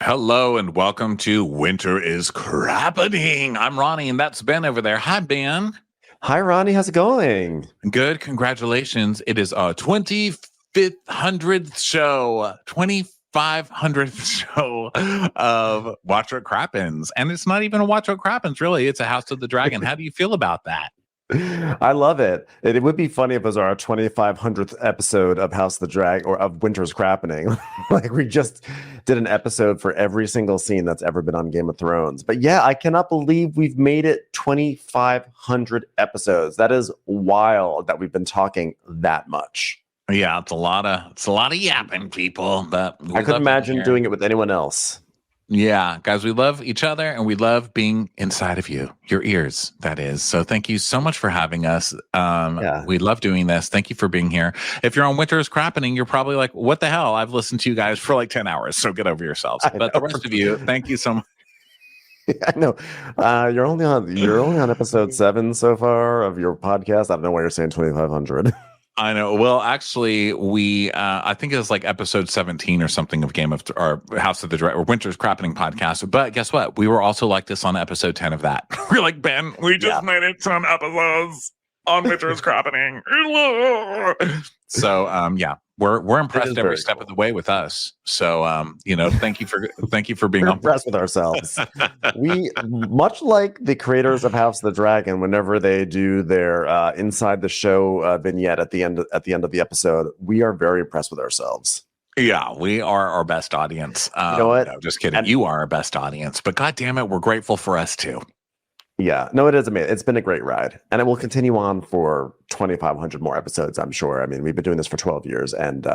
Hello and welcome to Winter is Crappening. I'm Ronnie and that's Ben over there. Hi, Ben. Hi, Ronnie. How's it going? Good. Congratulations. It is our 2500th show. 2500th show of Watch What Crappens. And it's not even a Watch What Crappens, really. It's a House of the Dragon. How do you feel about that? I love it. It would be funny if it was our 2500th episode of House of the Drag or of Winter's Crappening. Like we just did an episode for every single scene that's ever been on Game of Thrones. But yeah, I cannot believe we've made it 2500 episodes. That is wild that we've been talking that much. Yeah, it's a lot of yapping, people. But I couldn't imagine doing it with anyone else. Yeah, guys, we love each other and we love being inside of you, your ears, that is. So thank you so much for having us. We love doing this. Thank you for being here. If you're on Winter's Crappening, you're probably like, what the hell? I've listened to you guys for like 10 hours. So get over yourselves. But the rest of you, thank you so much. I know. You're only on episode 7 so far of your podcast. I don't know why you're saying 2,500. I know. Well, actually, I think it was like episode 17 or something of or House of the Dragon or Winter's Crappening podcast. But guess what? We were also like this on episode 10 of that. We're like, Ben, we just made it 10 episodes on Winter's Crappening. So, we're impressed every step of the way with us. So, thank you for being impressed with ourselves. We, much like the creators of House of the Dragon, whenever they do their inside the show vignette at the end of the episode, we are very impressed with ourselves. Yeah, we are our best audience. You know what? No, just kidding. You are our best audience, but God damn it, we're grateful for us too. Yeah, no, it is amazing. It's been a great ride, and it will continue on for 2,500 more episodes, I'm sure. I mean, we've been doing this for 12 years, and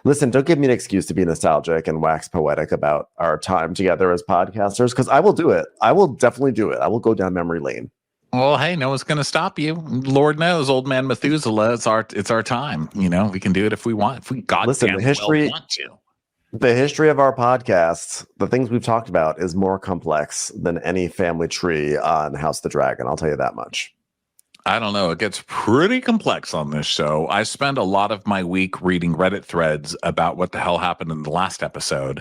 listen, don't give me an excuse to be nostalgic and wax poetic about our time together as podcasters, because I will do it. I will definitely do it. I will go down memory lane. Well, hey, no one's going to stop you. Lord knows, old man Methuselah, it's our time. We can do it if we want. If we goddamn want to. The history of our podcast, the things we've talked about, is more complex than any family tree on House of the Dragon. I'll tell you that much. I don't know. It gets pretty complex on this show. I spend a lot of my week reading Reddit threads about what the hell happened in the last episode.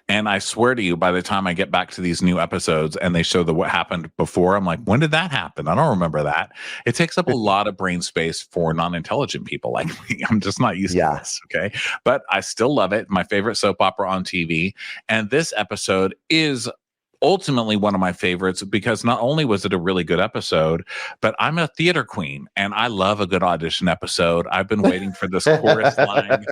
And I swear to you, by the time I get back to these new episodes and they show what happened before, I'm like, when did that happen? I don't remember that. It takes up a lot of brain space for non-intelligent people like me. I'm just not used to this. Okay. But I still love it. My favorite soap opera on TV. And this episode is ultimately one of my favorites because not only was it a really good episode, but I'm a theater queen and I love a good audition episode. I've been waiting for this chorus line.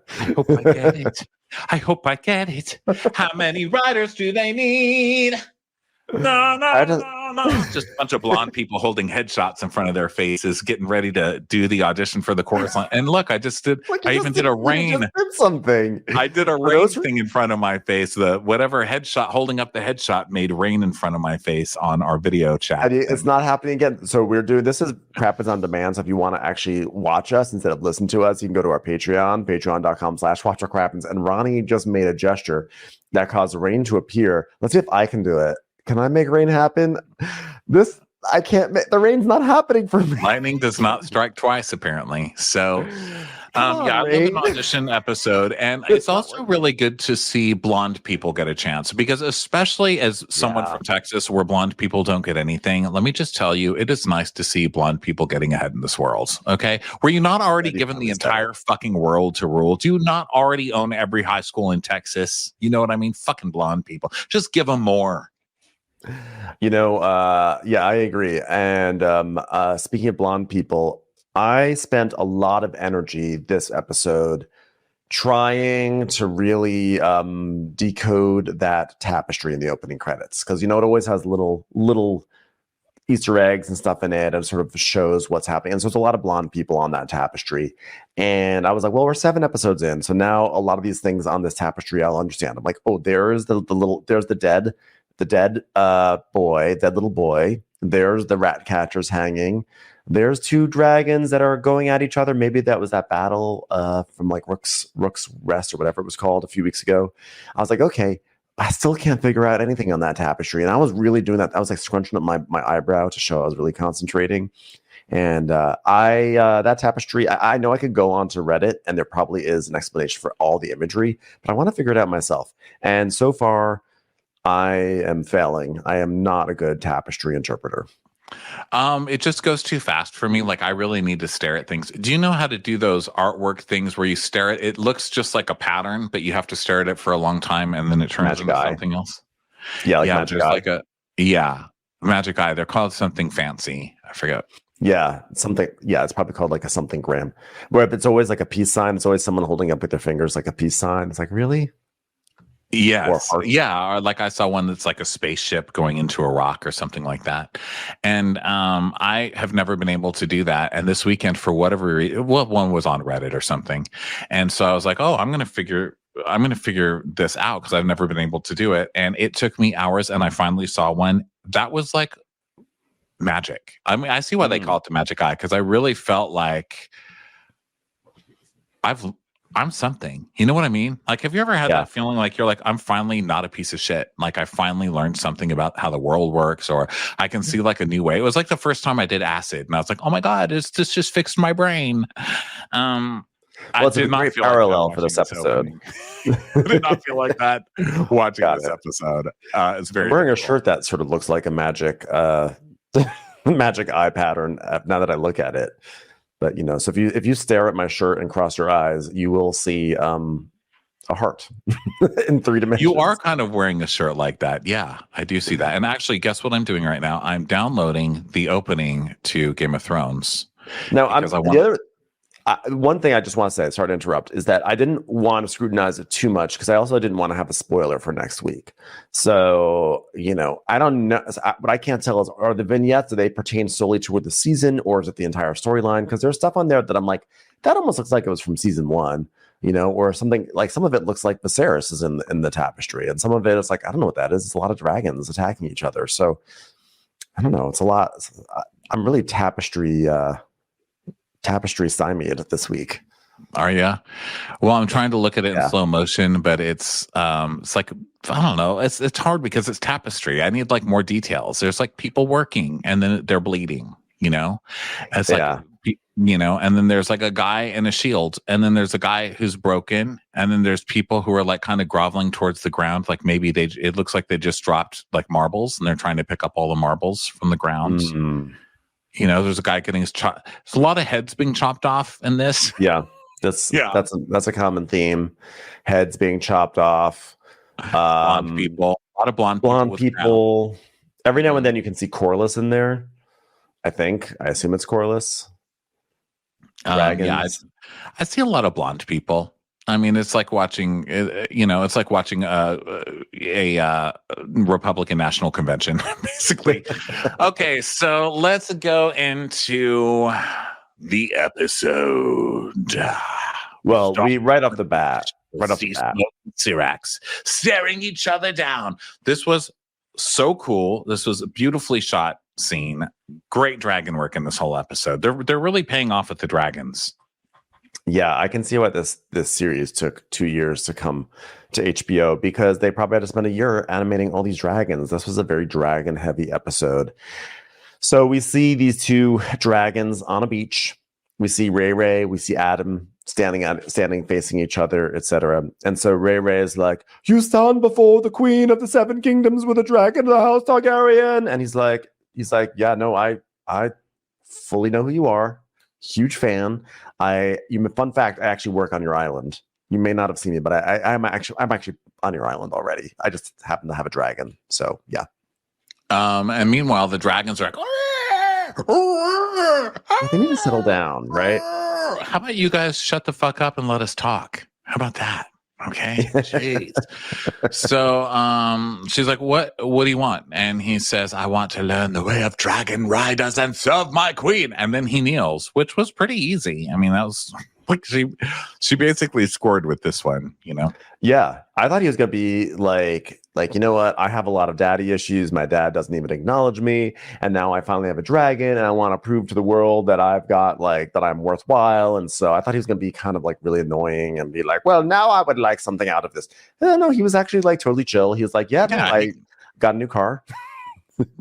I hope I get it. I hope I get it. How many writers do they need? No. Just a bunch of blonde people holding headshots in front of their faces, getting ready to do the audition for the chorus line. And look, I even did a rain. I did a rain thing in front of my face. The whatever headshot, holding up the headshot, made rain in front of my face on our video chat. It's not happening again. So this is Crappens on demand. So if you want to actually watch us instead of listen to us, you can go to our patreon.com/watchwhatcrappens. And Ronnie just made a gesture that caused rain to appear. Let's see if I can do it. Can I make rain happen? I can't make the rain's not happening for me. Lightning does not strike twice, apparently. So, I love an audition episode, and it's also really good to see blonde people get a chance because, especially as someone from Texas, where blonde people don't get anything. Let me just tell you, it is nice to see blonde people getting ahead in this world. Okay, were you not already given the entire fucking world to rule? Do you not already own every high school in Texas? You know what I mean? Fucking blonde people, just give them more. I agree. And speaking of blonde people, I spent a lot of energy this episode trying to really decode that tapestry in the opening credits. Because, it always has little Easter eggs and stuff in it and sort of shows what's happening. And so there's a lot of blonde people on that tapestry. And I was like, well, we're 7 episodes in. So now a lot of these things on this tapestry, I'll understand. I'm like, oh, there's the dead little boy. There's the rat catchers hanging. There's 2 dragons that are going at each other. Maybe that was that battle from like Rook's Rest or whatever it was called a few weeks ago. I was like, okay, I still can't figure out anything on that tapestry. And I was really doing that. I was like scrunching up my eyebrow to show I was really concentrating. And that tapestry, I know I could go onto Reddit and there probably is an explanation for all the imagery, but I want to figure it out myself. And so far, I am failing. I am not a good tapestry interpreter. It just goes too fast for me. Like I really need to stare at things. Do you know how to do those artwork things where you stare at it? Looks just like a pattern, but you have to stare at it for a long time and then it turns Magic into Eye. something else. Yeah, like Magic Eye. Like Magic Eye. They're called something fancy. I forget. Yeah, something. Yeah, it's probably called like a something gram. Where if it's always like a peace sign, it's always someone holding up with their fingers like a peace sign. It's like, really? Yes. Or like I saw one that's like a spaceship going into a rock or something like that. And I have never been able to do that. And this weekend, for whatever reason, one was on Reddit or something. And so I was like, oh, I'm going to figure this out because I've never been able to do it. And it took me hours and I finally saw one that was like magic. I mean, I see why they call it the Magic Eye because I really felt like I'm something. You know what I mean? Like, have you ever had that feeling like you're like, I'm finally not a piece of shit. Like I finally learned something about how the world works, or I can see like a new way. It was like the first time I did acid and I was like, oh my God, this just fixed my brain. Well, it's a great parallel for this episode. I did not feel like that watching this episode. It's very. I'm wearing a shirt that sort of looks like a magic magic eye pattern now that I look at it. But so if you stare at my shirt and cross your eyes, you will see a heart in 3 dimensions. You are kind of wearing a shirt like that. Yeah, I do see that. And actually, guess what I'm doing right now? I'm downloading the opening to Game of Thrones. Now, one thing I just want to say, sorry to interrupt, is that I didn't want to scrutinize it too much because I also didn't want to have a spoiler for next week. So, I don't know. What I can't tell is, are the vignettes, do they pertain solely toward the season or is it the entire storyline? Because there's stuff on there that I'm like, that almost looks like it was from season 1, or something like some of it looks like Viserys is in the tapestry. And some of it is like, I don't know what that is. It's a lot of dragons attacking each other. So, I don't know. It's a lot. I'm really tapestry stymied this week. Are you? Well, I'm trying to look at it in slow motion, but it's like, I don't know. It's hard because it's tapestry. I need like more details. There's like people working and then they're bleeding, It's like, and then there's like a guy in a shield and then there's a guy who's broken and then there's people who are like kind of groveling towards the ground. Like maybe it looks like they just dropped like marbles and they're trying to pick up all the marbles from the ground. Mm-hmm. There's a guy getting his there's a lot of heads being chopped off in this. Yeah, that's a common theme. Heads being chopped off. Blonde people. A lot of blonde people. Every now and then you can see Corlys in there. I assume it's Corlys. Dragons. Yeah, I see a lot of blonde people. I mean, it's like watching, it's like watching a Republican National Convention, basically. Okay, so let's go into the episode. Well, right off the bat, Syrax staring each other down. This was so cool. This was a beautifully shot scene. Great dragon work in this whole episode. They're really paying off with the dragons. Yeah, I can see why this series took 2 years to come to HBO because they probably had to spend a year animating all these dragons. This was a very dragon-heavy episode. So we see these 2 dragons on a beach. We see Rhaenyra, we see Addam standing facing each other, etc. And so Rhaenyra is like, "You stand before the Queen of the 7 Kingdoms with a dragon of the House Targaryen," and he's like, "Yeah, no, I fully know who you are. Huge fan. Fun fact, I actually work on your island. You may not have seen me, but I'm actually on your island already. I just happen to have a dragon. So yeah." And meanwhile, the dragons are like, they need to settle down, right? How about you guys shut the fuck up and let us talk? How about that? Okay. Jeez. So she's like, what do you want? And he says, "I want to learn the way of dragon riders and serve my queen." And then he kneels, which was pretty easy. I mean, that was like she basically scored with this one, Yeah. I thought he was gonna be like, you know what? I have a lot of daddy issues. My dad doesn't even acknowledge me. And now I finally have a dragon and I want to prove to the world that I've got that I'm worthwhile. And so I thought he was going to be kind of like really annoying and be like, "Well, now I would like something out of this." No, he was actually like totally chill. He was like, "Yeah, I got a new car."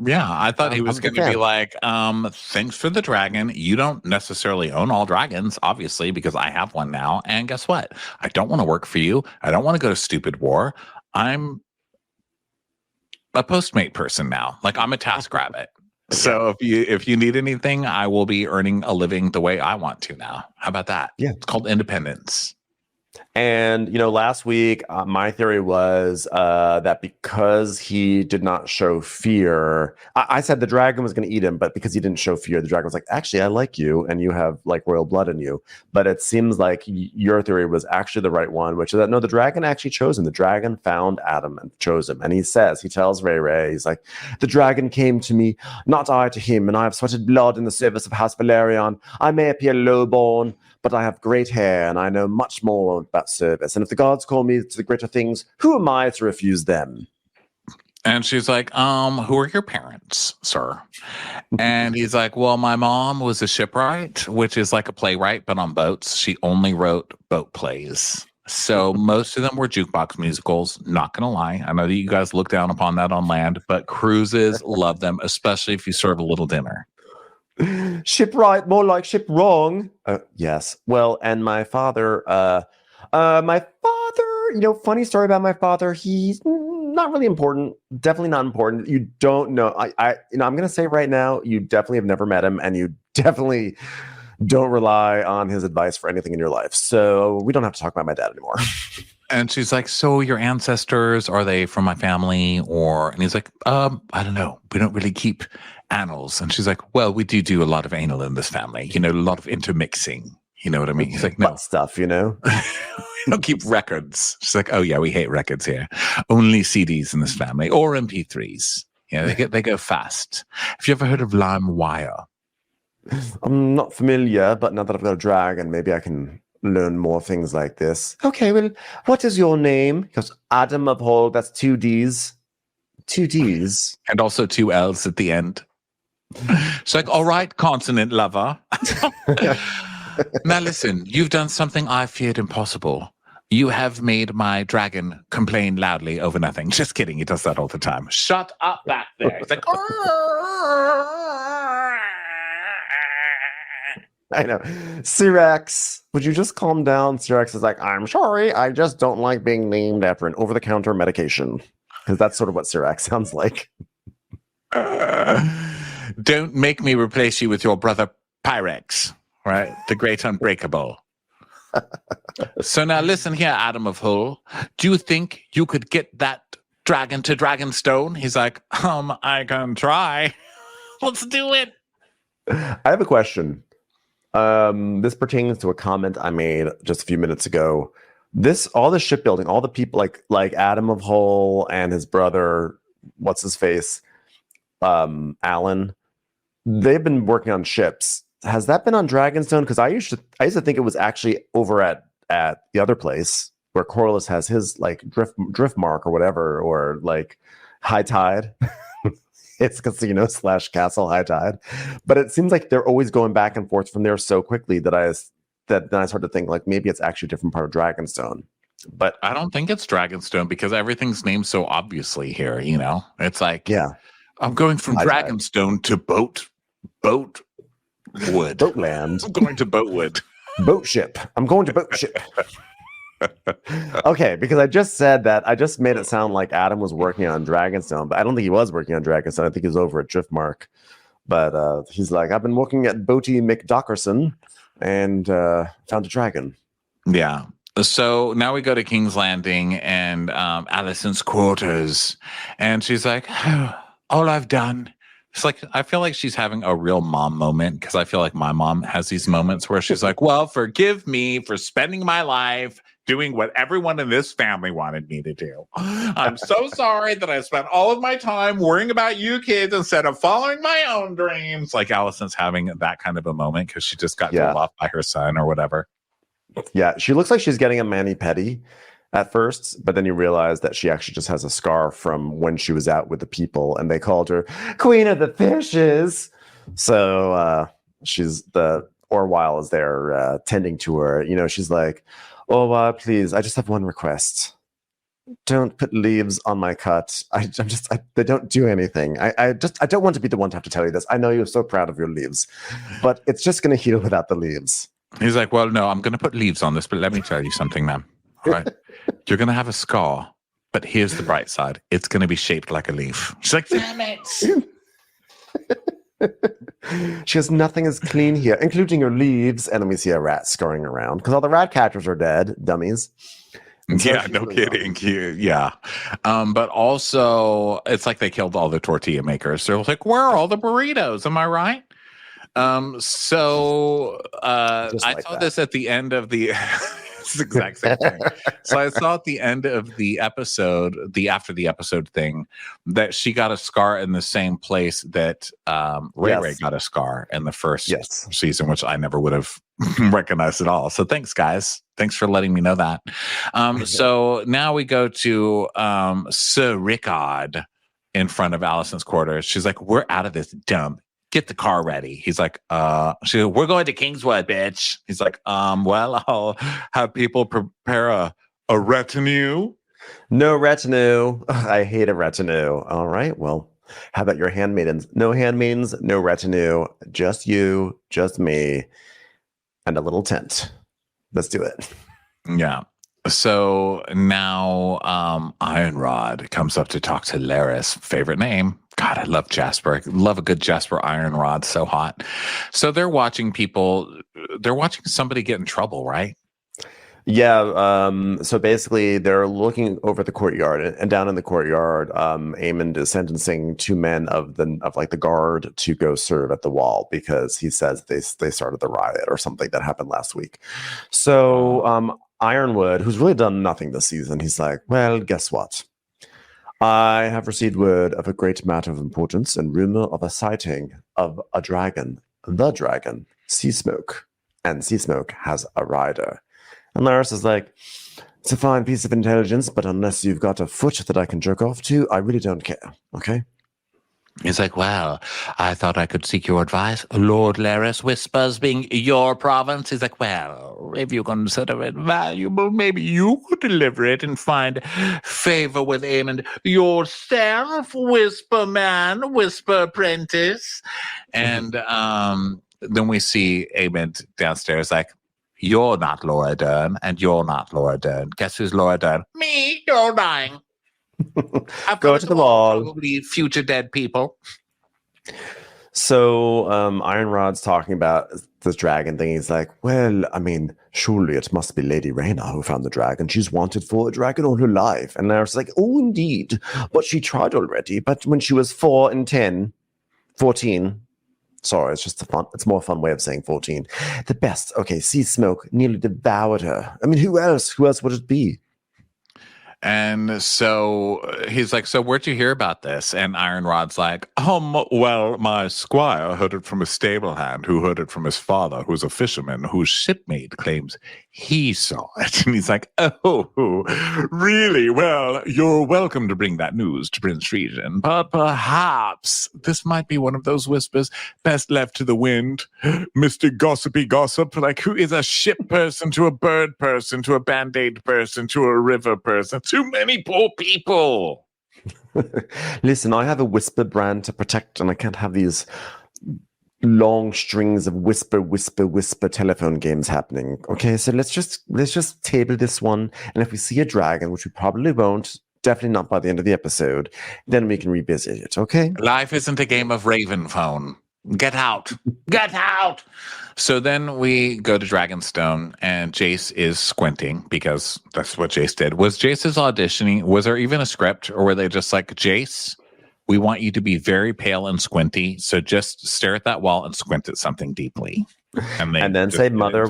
Yeah, I thought he was I'm a big going to be fan. like, thanks for the dragon. You don't necessarily own all dragons, obviously, because I have one now. And guess what? I don't want to work for you. I don't want to go to stupid war. I'm a Postmate person now. Like I'm a TaskRabbit. Yeah. So if you need anything, I will be earning a living the way I want to now. How about that? Yeah. It's called independence. And, last week, my theory was that because he did not show fear, I said the dragon was going to eat him, but because he didn't show fear, the dragon was like, actually, I like you and you have like royal blood in you. But it seems like your theory was actually the right one, which is that no, the dragon actually chose him. The dragon found Addam and chose him. And he tells Rhaenyra, he's like, the dragon came to me, not I to him, and I have sweated blood in the service of House Valerion. I may appear lowborn, but I have great hair and I know much more about service. And if the gods call me to the greater things, who am I to refuse them? And she's like, who are your parents, sir? And he's like, well, my mom was a shipwright, which is like a playwright, but on boats. She only wrote boat plays. So most of them were jukebox musicals. Not going to lie. I know that you guys look down upon that on land, but cruises love them, especially if you serve a little dinner. Shipwright, more like ship wrong. Yes. Well, and my father, funny story about my father. He's not really important. Definitely not important. You don't know. I'm going to say right now, you definitely have never met him, and you definitely don't rely on his advice for anything in your life. So we don't have to talk about my dad anymore. And she's like, so your ancestors, are they from my family? And he's like, I don't know. We don't really keep annals. And she's like, well, we do a lot of anal in this family, a lot of intermixing. You know what I mean? He's like, no. Butt stuff, we don't keep records. She's like, oh yeah, we hate records here. Only CDs in this family or MP3s. They go fast. Have you ever heard of LimeWire? I'm not familiar, but now that I've got a dragon, maybe I can learn more things like this. Okay, well, what is your name? Because Addam of Hall, that's 2 Ds. 2 Ds. And also 2 L's at the end. She's like, all right, consonant lover. Now listen, you've done something I feared impossible. You have made my dragon complain loudly over nothing. Just kidding. He does that all the time. Shut up back there. It's like, I know. Syrax, would you just calm down? Syrax is like, I'm sorry. I just don't like being named after an over-the-counter medication. Because that's sort of what Syrax sounds like. Don't make me replace you with your brother Pyrex, right? The great unbreakable. So now listen here, Addam of Hull. Do you think you could get that dragon to Dragonstone? He's like, I can try. Let's do it. I have a question. This pertains to a comment I made just a few minutes ago. All the shipbuilding, all the people like Addam of Hull and his brother, what's his face, Alan, they've been working on ships. Has that been on Dragonstone? Because I used to think it was actually over at the other place where Corlys has his like drift mark or whatever, or like High Tide. It's casino / castle High Tide. But it seems like they're always going back and forth from there so quickly that then I started to think like maybe it's actually a different part of Dragonstone. But I don't think it's Dragonstone because everything's named so obviously here, It's like, yeah, I'm going from Dragonstone to Boatwood. Boatland. I'm going to Boatwood. Boat ship. I'm going to boat ship. Okay, because I just said that. I just made it sound like Addam was working on Dragonstone, but I don't think he was working on Dragonstone. I think he was over at Driftmark. But he's like, I've been working at Boaty McDockerson and found a dragon. Yeah. So now we go to King's Landing and Alicent's quarters. And she's like, all I've done. It's like, I feel like she's having a real mom moment because I feel like my mom has these moments where she's like, well, forgive me for spending my life doing what everyone in this family wanted me to do. I'm so sorry that I spent all of my time worrying about you kids instead of following my own dreams. Like Alicent's having that kind of a moment because she just got told off by her son or whatever. Yeah, she looks like she's getting a mani-pedi at first, but then you realize that she actually just has a scar from when she was out with the people and they called her Queen of the Fishes. So she's Orwyle is there tending to her. She's like, oh, please, I just have one request. don't put leaves on my cut. They don't do anything. I don't want to be the one to have to tell you this. I know you're so proud of your leaves, but it's just going to heal without the leaves. He's like, well, no, I'm going to put leaves on this, but let me tell you something, ma'am. All right. You're going to have a scar, but here's the bright side. It's going to be shaped like a leaf. She's like, damn it. She has nothing is clean here, including your leaves. And then we see a rat scurrying around because all the rat catchers are dead, dummies. Yeah, no kidding. Yeah. But also, it's like they killed all the tortilla makers. They're like, where are all the burritos? Am I right? I saw this at the end of the it's the exact same thing. So I saw at the end of the episode, after the episode thing, that she got a scar in the same place that Ray got a scar in the first season, which I never would have recognized at all. So thanks, guys. Thanks for letting me know that. So now we go to Sir Rickard in front of Allison's quarters. She's like, we're out of this dump. Get the car ready. He's like, we're going to Kingswood, bitch. He's like, well, I'll have people prepare a retinue. No retinue. I hate a retinue. All right. Well, how about your handmaidens? No handmaidens, no retinue. Just you, just me, and a little tent. Let's do it. Yeah. So now Ironrod comes up to talk to Larys. Favorite name. God, I love Jasper. I love a good Jasper Ironrod. So hot. So they're watching somebody get in trouble, right? Yeah. So basically, they're looking over the courtyard, and down in the courtyard, Aemond is sentencing two men of the guard to go serve at the wall because he says they started the riot or something that happened last week. So Ironwood, who's really done nothing this season, he's like, well, guess what? I have received word of a great matter of importance and rumor of a sighting of a dragon, the dragon, Seasmoke. And Seasmoke has a rider. And Larys is like, it's a fine piece of intelligence, but unless you've got a foot that I can jerk off to, I really don't care. Okay? He's like, well, I thought I could seek your advice. Lord Larys whispers, being your province. He's like, well, if you consider it valuable, maybe you could deliver it and find favor with Aemond yourself, whisper man, whisper apprentice. And then we see Aemond downstairs like, you're not Laura Dern, and you're not Laura Dern. Guess who's Laura Dern? Me, you're dying. Go to the wall. Probably future dead people. So Ironrod's talking about this dragon thing. He's like, well, I mean, surely it must be Lady Rhaenyra who found the dragon. She's wanted for a dragon all her life. And Larys like, oh, indeed. But she tried already. But when she was 14, sorry, it's just it's more fun way of saying 14. The best. Okay, Seasmoke nearly devoured her. I mean, who else? Who else would it be? And so he's like, so where'd you hear about this? And Ironrod's like, well, my squire heard it from a stable hand who heard it from his father, who's a fisherman, whose shipmate claims he saw it. And he's like, oh, really? Well, you're welcome to bring that news to Prince Regent, but perhaps this might be one of those whispers best left to the wind. Mr. Gossipy Gossip, like who is a ship person to a bird person to a band-aid person to a river person? Too many poor people. Listen, I have a whisper brand to protect, and I can't have these long strings of whisper telephone games happening. Okay, so let's just table this one, and if we see a dragon, which we probably won't, definitely not by the end of the episode, then we can revisit it. Okay? Life isn't a game of Raven phone. Get out. Get out. So then we go to Dragonstone, and Jace is squinting because that's what Jace did. Was Jace's auditioning, was there even a script, or were they just like, Jace, we want you to be very pale and squinty, so just stare at that wall and squint at something deeply. And then say mother.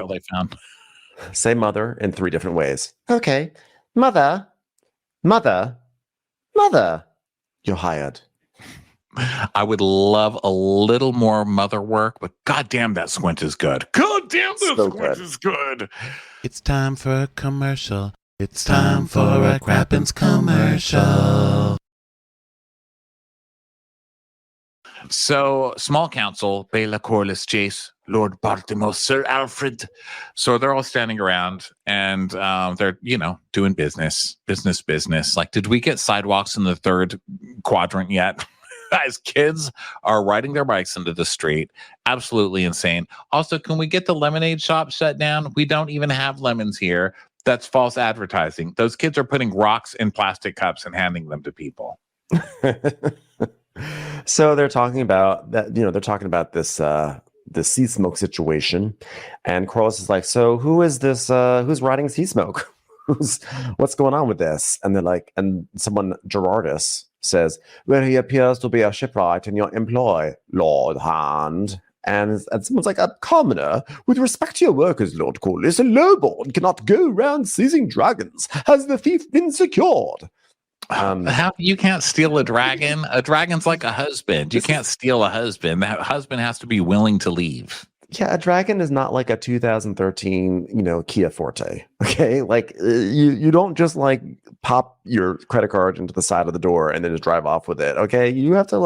Say mother in 3 different ways. Okay. Mother. You're hired. I would love a little more mother work, but goddamn, that squint is good. Goddamn, that squint is good. It's time for a commercial. It's time for a Crappens commercial. So, small council, Baela, Corlys, Jace, Lord Baltimore, Sir Alfred. So they're all standing around and they're, doing business. Like, did we get sidewalks in the third quadrant yet? Guys, kids are riding their bikes into the street. Absolutely insane. Also, can we get the lemonade shop shut down? We don't even have lemons here. That's false advertising. Those kids are putting rocks in plastic cups and handing them to people. So they're talking about that, they're talking about this the sea smoke situation, and Corlys is like, so who is this who's riding sea smoke? What's going on with this? And they're like, and someone, Gerardus, says, well, he appears to be a shipwright in your employ, Lord Hand. And someone's like, a commoner, with respect to your workers, Lord Corlys, a lowborn cannot go around seizing dragons. Has the thief been secured? How you can't steal a dragon? A dragon's like a husband. You can't steal a husband. That husband has to be willing to leave. Yeah, a dragon is not like a 2013, Kia Forte. Okay, like you don't just like pop your credit card into the side of the door and then just drive off with it. Okay, you have to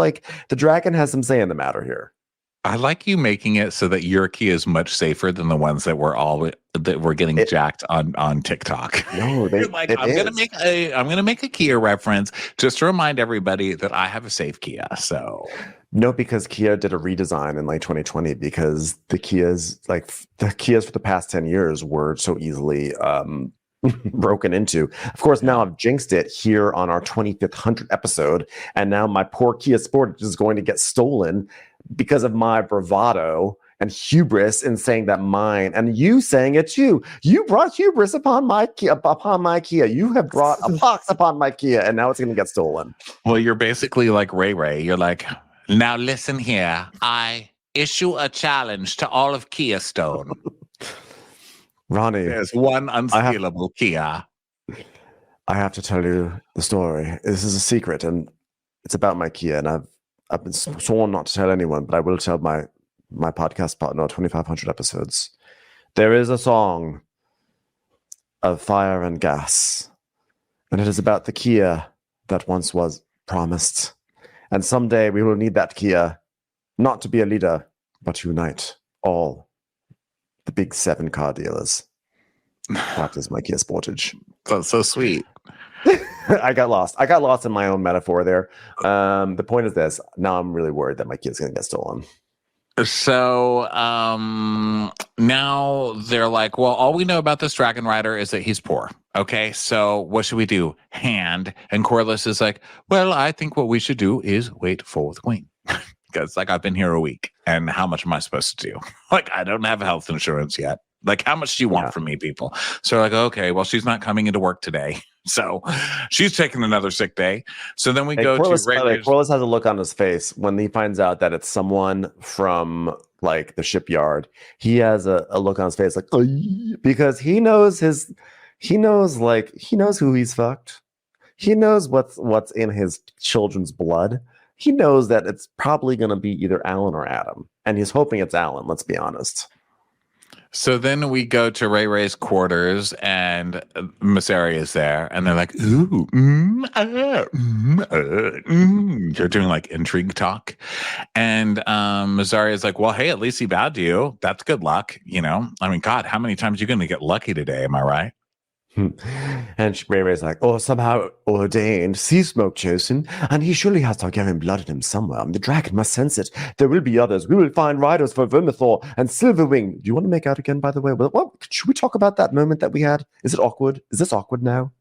the dragon has some say in the matter here. I like you making it so that your Kia is much safer than the ones that we're getting jacked on TikTok. No, I'm gonna make a Kia reference just to remind everybody that I have a safe Kia. So no, because Kia did a redesign in 2020 because the Kias for the past 10 years were so easily broken into. Of course, now I've jinxed it here on our 25th 100th episode, and now my poor Kia Sportage is going to get stolen because of my bravado and hubris in saying that mine, and you saying it too. You brought hubris upon my Kia. You have brought a pox upon my Kia, and now it's going to get stolen. Well, you're basically like Ray. You're like, now listen here. I issue a challenge to all of Kia Stone. Ronnie, there's one unstealable Kia. I have to tell you the story. This is a secret, and it's about my Kia, and I've been sworn not to tell anyone, but I will tell my podcast partner, 2,500 episodes. There is a song of fire and gas, and it is about the Kia that once was promised. And someday we will need that Kia, not to be a leader, but to unite all the big 7 car dealers. That is my Kia Sportage. That's so sweet. I got lost in my own metaphor there. The point is this. Now I'm really worried that my Kia's going to get stolen. So now they're like, well, all we know about this dragon rider is that he's poor. Okay, so what should we do? Hand. And Corlys is like, well, I think what we should do is wait for the queen. Because I've been here a week, and how much am I supposed to do? I don't have health insurance yet. How much do you want from me, people? So okay, well, she's not coming into work today. So she's taking another sick day. So then we go Corlys, to Corlys has a look on his face when he finds out that it's someone from the shipyard. He has a look on his face because he knows who he's fucked. He knows what's in his children's blood. He knows that it's probably going to be either Alan or Addam, and he's hoping it's Alan. Let's be honest. So then we go to Ray's quarters, and Mysaria is there, and they're like, ooh, They're doing intrigue talk. And Mysaria is like, well, hey, at least he bowed to you. That's good luck. God, how many times are you going to get lucky today? Am I right? And Ray's like, somehow ordained, sea smoke chosen, and he surely has Targaryen blood in him somewhere. The dragon must sense it. There will be others. We will find riders for Vermithor and Silverwing. Do you want to make out again, by the way? Well, should we talk about that moment that we had? Is it awkward? Is this awkward now?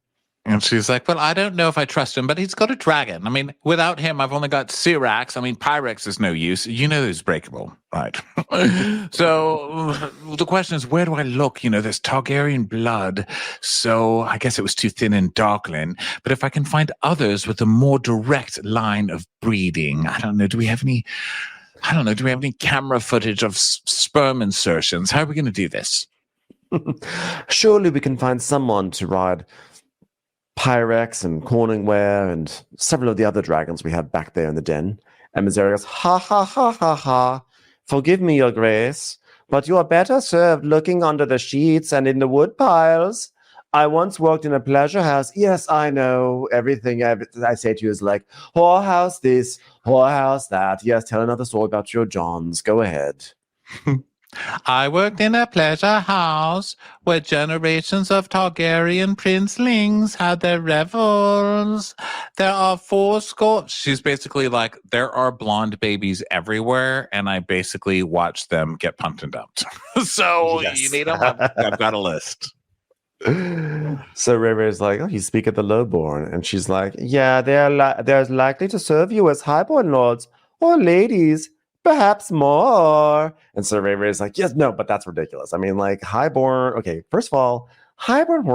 And she's like, well, I don't know if I trust him, but he's got a dragon. Without him, I've only got Syrax. Pyrex is no use. He's breakable, right? So the question is, where do I look? There's Targaryen blood. So I guess it was too thin in Darkland. But if I can find others with a more direct line of breeding, I don't know. Do we have any camera footage of sperm insertions? How are we going to do this? Surely we can find someone to ride Pyrex and Corningware and several of the other dragons we have back there in the den. And Mysaria goes, ha, ha, ha, ha, ha. Forgive me, your grace, but you are better served looking under the sheets and in the wood piles. I once worked in a pleasure house. Yes, I know. Everything I say to you is like, whorehouse this, whorehouse that. Yes, tell another story about your Johns. Go ahead. I worked in a pleasure house where generations of Targaryen princelings had their revels. There are 4 score. She's basically like, there are blonde babies everywhere, and I basically watch them get pumped and dumped. So Yes. you need them? I've got a list. So Rhaenyra's like, oh, you speak of the lowborn. And she's like, yeah, they're likely to serve you as highborn lords or ladies. Perhaps more. And so Rhaenyra's like, yes, no, but that's ridiculous. I mean, like, highborn. Okay, first of all, highborn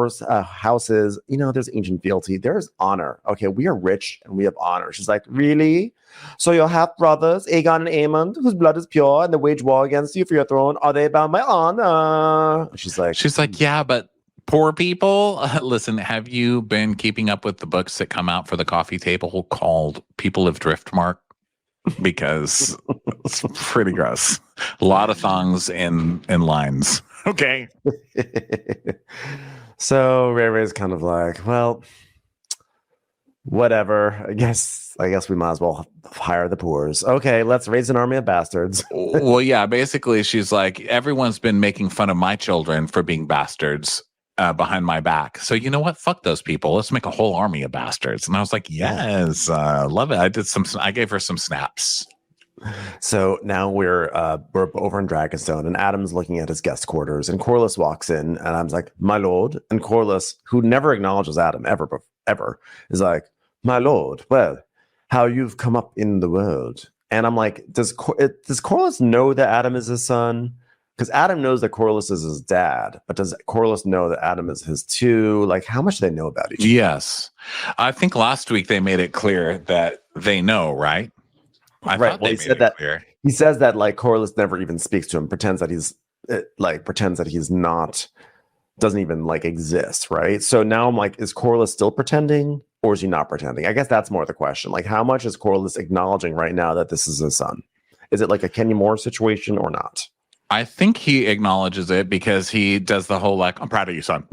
houses, there's ancient fealty. There's honor. Okay, we are rich and we have honor. She's like, really? So your half brothers, Aegon and Aemond, whose blood is pure and they wage war against you for your throne, are they bound by honor? She's like, yeah, but poor people. Listen, have you been keeping up with the books that come out for the coffee table called People of Driftmark? Because it's pretty gross. A lot of thongs in lines. Okay. So Rhaenyra's kind of like, well, whatever. I guess we might as well hire the poors. Okay, let's raise an army of bastards. Well, yeah, basically she's like, everyone's been making fun of my children for being bastards behind my back. So you know what? Fuck those people. Let's make a whole army of bastards. And I was like, yes, love it. I gave her some snaps. So now we're over in Dragonstone, and Addam's looking at his guest quarters, and Corlys walks in, and I'm like, my lord. And Corlys, who never acknowledges Addam ever, is like, my lord, well, how you've come up in the world. And I'm like, does Corlys know that Addam is his son? Because Addam knows that Corlys is his dad, but does Corlys know that Addam is his too? Like, how much do they know about each other? Yes. I think last week they made it clear that they know, right? Right. Well, he said that clear. He says that like Corlys never even speaks to him, pretends that he's not, doesn't even like exist, right? So now I'm like, is Corlys still pretending or is he not pretending? I guess that's more the question. Like, how much is Corlys acknowledging right now that this is his son? Is it like a Kenny Moore situation or not? I think he acknowledges it because he does the whole like, I'm proud of you, son.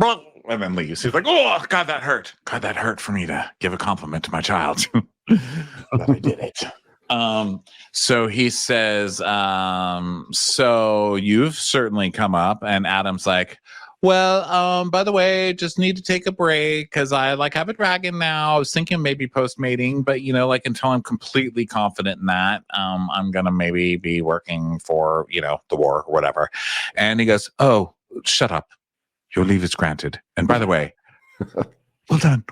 And then leaves. He's like, oh, God, that hurt. God, that hurt for me to give a compliment to my child. But I did it. So he says, so you've certainly come up. And Addam's like, well, by the way, just need to take a break because I like have a dragon now. I was thinking maybe post-mating, but until I'm completely confident in that, I'm gonna maybe be working for, the war or whatever. And he goes, oh, shut up. Your leave is granted. And by the way, well done.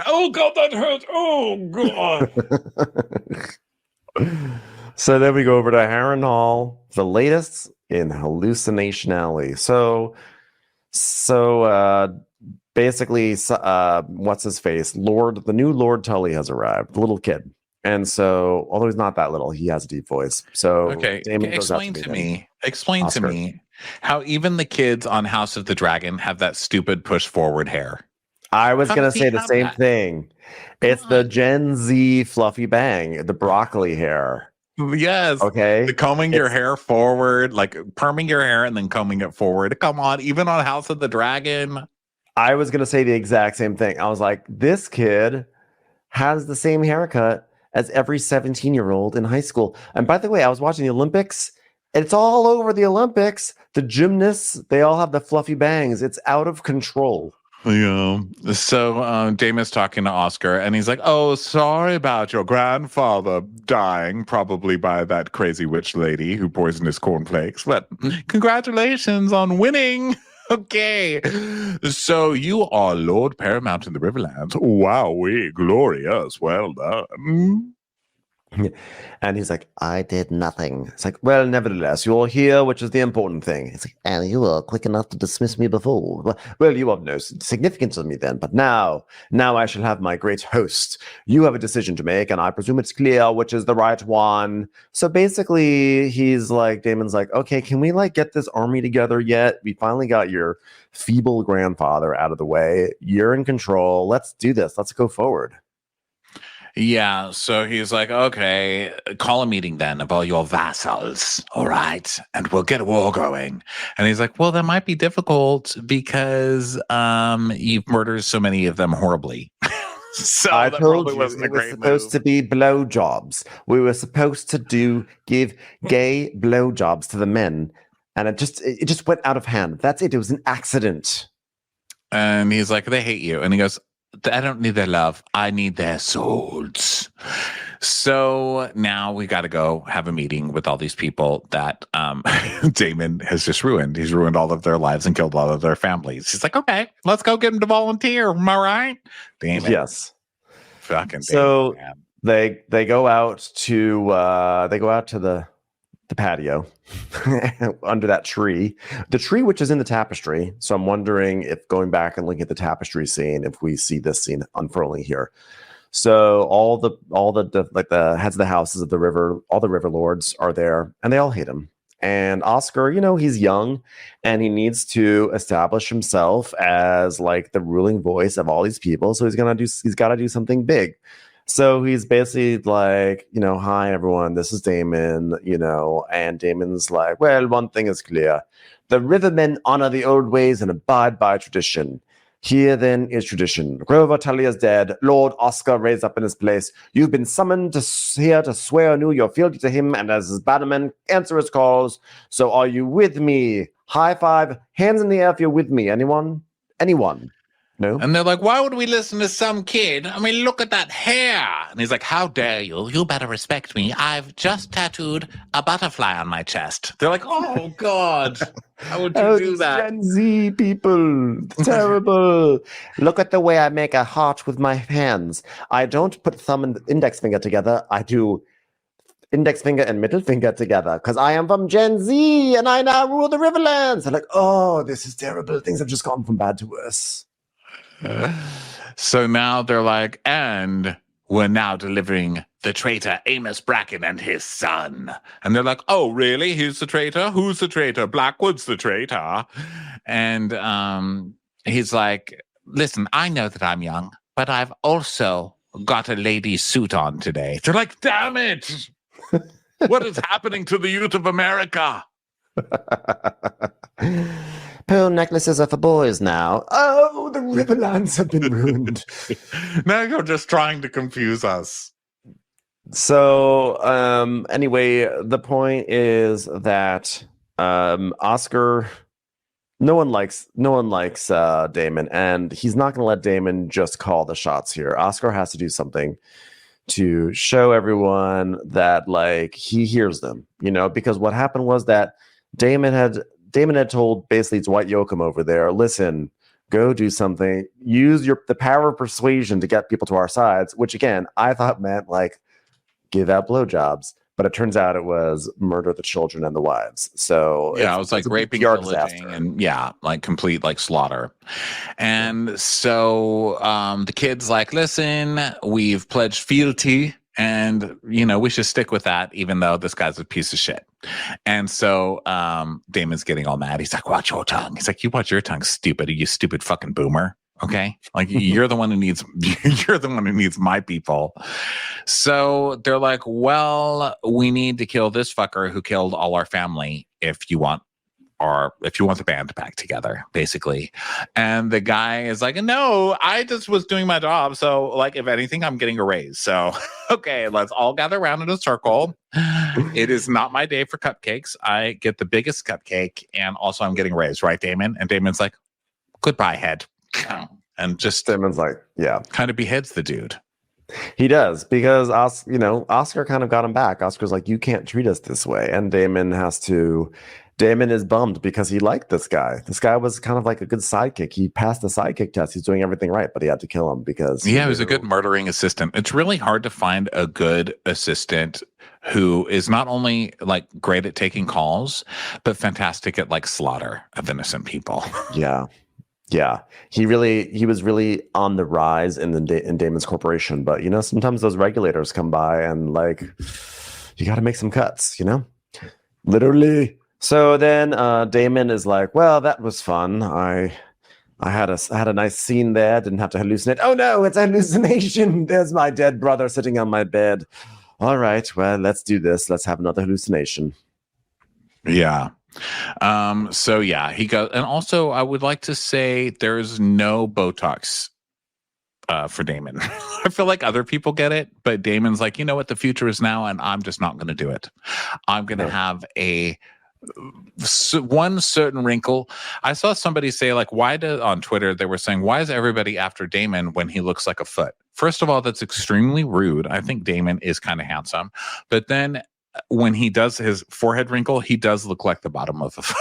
Oh God, that hurt. Oh God. So then we go over to Harrenhal, the latest in Hallucination Alley. So basically, what's his face? The new Lord Tully has arrived, the little kid. And so, although he's not that little, he has a deep voice. So okay, Damon explain to me how even the kids on House of the Dragon have that stupid push forward hair. I was going to say the same thing. It's the Gen Z fluffy bang, the broccoli hair. Yes. Okay. The combing your hair forward, like perming your hair and then combing it forward. Come on, even on House of the Dragon. I was going to say the exact same thing. I was like, this kid has the same haircut as every 17-year-old in high school. And by the way, I was watching the Olympics. It's all over the Olympics. The gymnasts, they all have the fluffy bangs. It's out of control. Yeah. So Damon's talking to Oscar and he's like, oh, sorry about your grandfather dying, probably by that crazy witch lady who poisoned his cornflakes. But congratulations on winning. Okay. So you are Lord Paramount in the Riverlands. Wowee, glorious. Well done. And he's like, I did nothing. It's like, well, nevertheless, you're here, which is the important thing. It's like, and you were quick enough to dismiss me before. Well, you have no significance to me then, but now I shall have my great host. You have a decision to make, and I presume it's clear which is the right one. So basically, Damon's like, okay, can we get this army together yet? We finally got your feeble grandfather out of the way. You're in control. Let's do this. Let's go forward. Yeah, so he's like, okay, call a meeting then of all your vassals, all right, and we'll get a war going. And he's like, well, that might be difficult because you've murdered so many of them horribly. So I that told probably you wasn't a it was great supposed move. to be blowjobs. We were supposed to give gay blowjobs to the men, and it just went out of hand. That's it. It was an accident. And he's like, they hate you. And he goes, I don't need their love. I need their swords. So now we got to go have a meeting with all these people that Damon has just ruined. He's ruined all of their lives and killed all of their families. He's like, okay, let's go get him to volunteer. Am I right? Damon. Yes. Fucking So Damon, man. they go out to the patio under that tree, the tree which is in the tapestry. So I'm wondering if going back and looking at the tapestry scene, if we see this scene unfurling here. So all the like the heads of the houses of the river, all the river lords are there, and they all hate him. And Oscar, he's young, and he needs to establish himself as like the ruling voice of all these people. So he's got to do something big. So he's basically like, hi everyone, this is Damon, and Damon's like, well, one thing is clear. The rivermen honor the old ways and abide by tradition. Here then is tradition. Grover Tully is dead. Lord Oscar raised up in his place. You've been summoned here to swear anew your fealty to him, and as his bannerman, answer his calls. So are you with me? High five, hands in the air if you're with me. Anyone? Anyone? No? And they're like, why would we listen to some kid? I mean, look at that hair. And he's like, how dare you? You better respect me. I've just tattooed a butterfly on my chest. They're like, oh, God. How would you do that? Gen Z people. Terrible. Look at the way I make a heart with my hands. I don't put thumb and index finger together. I do index finger and middle finger together because I am from Gen Z and I now rule the Riverlands. They're like, oh, this is terrible. Things have just gone from bad to worse. So now they're like, and we're now delivering the traitor Amos Bracken and his son. And they're like, oh, really? He's the traitor? Who's the traitor? Blackwood's the traitor. And he's like, listen, I know that I'm young, but I've also got a lady's suit on today. They're like, damn it. What is happening to the youth of America? Pearl necklaces are for boys now. Oh, the Riverlands have been ruined. Now you're just trying to confuse us. So, anyway, the point is that Oscar, no one likes Damon, and he's not going to let Damon just call the shots here. Oscar has to do something to show everyone that like he hears them, because what happened was that Damon had told basically Dwight Yoakam over there, listen, go do something, use the power of persuasion to get people to our sides, which again, I thought meant like give out blowjobs, but it turns out it was murder the children and the wives. So yeah, it was like raping, pillaging, and like complete like slaughter. And so the kid's like, listen, we've pledged fealty, and we should stick with that, even though this guy's a piece of shit. And so Damon's getting all mad. He's like, watch your tongue. He's like, you watch your tongue, stupid, you stupid fucking boomer. Okay, like you're the one who needs my people. So they're like, well, we need to kill this fucker who killed all our family if you want the band back together, basically. And the guy is like, no, I just was doing my job. So like, if anything, I'm getting a raise. So, okay, let's all gather around in a circle. It is not my day for cupcakes. I get the biggest cupcake. And also I'm getting a raise, right, Damon? And Damon's like, goodbye, head. And just Damon's like, yeah, kind of beheads the dude. He does, because Oscar kind of got him back. Oscar's like, you can't treat us this way. And Damon is bummed because he liked this guy. This guy was kind of like a good sidekick. He passed the sidekick test. He's doing everything right, but he had to kill him because he was a good murdering assistant. It's really hard to find a good assistant who is not only like great at taking calls, but fantastic at like slaughter of innocent people. Yeah, he was really on the rise in Damon's corporation. But sometimes those regulators come by and like you got to make some cuts. Literally. So then Damon is like, well, that was fun. I I had a nice scene there. Didn't have to hallucinate. Oh no, it's a hallucination. There's my dead brother sitting on my bed. All right, well, let's do this. Let's have another hallucination. Yeah. So yeah, he goes, and also I would like to say there's no Botox for Damon. I feel like other people get it, but Damon's like, you know what, the future is now, and I'm just not going to do it. I'm going to have one certain wrinkle. I saw somebody say, like, on Twitter, they were saying, why is everybody after Damon when he looks like a foot? First of all, that's extremely rude. I think Damon is kind of handsome, but then when he does his forehead wrinkle, he does look like the bottom of a foot.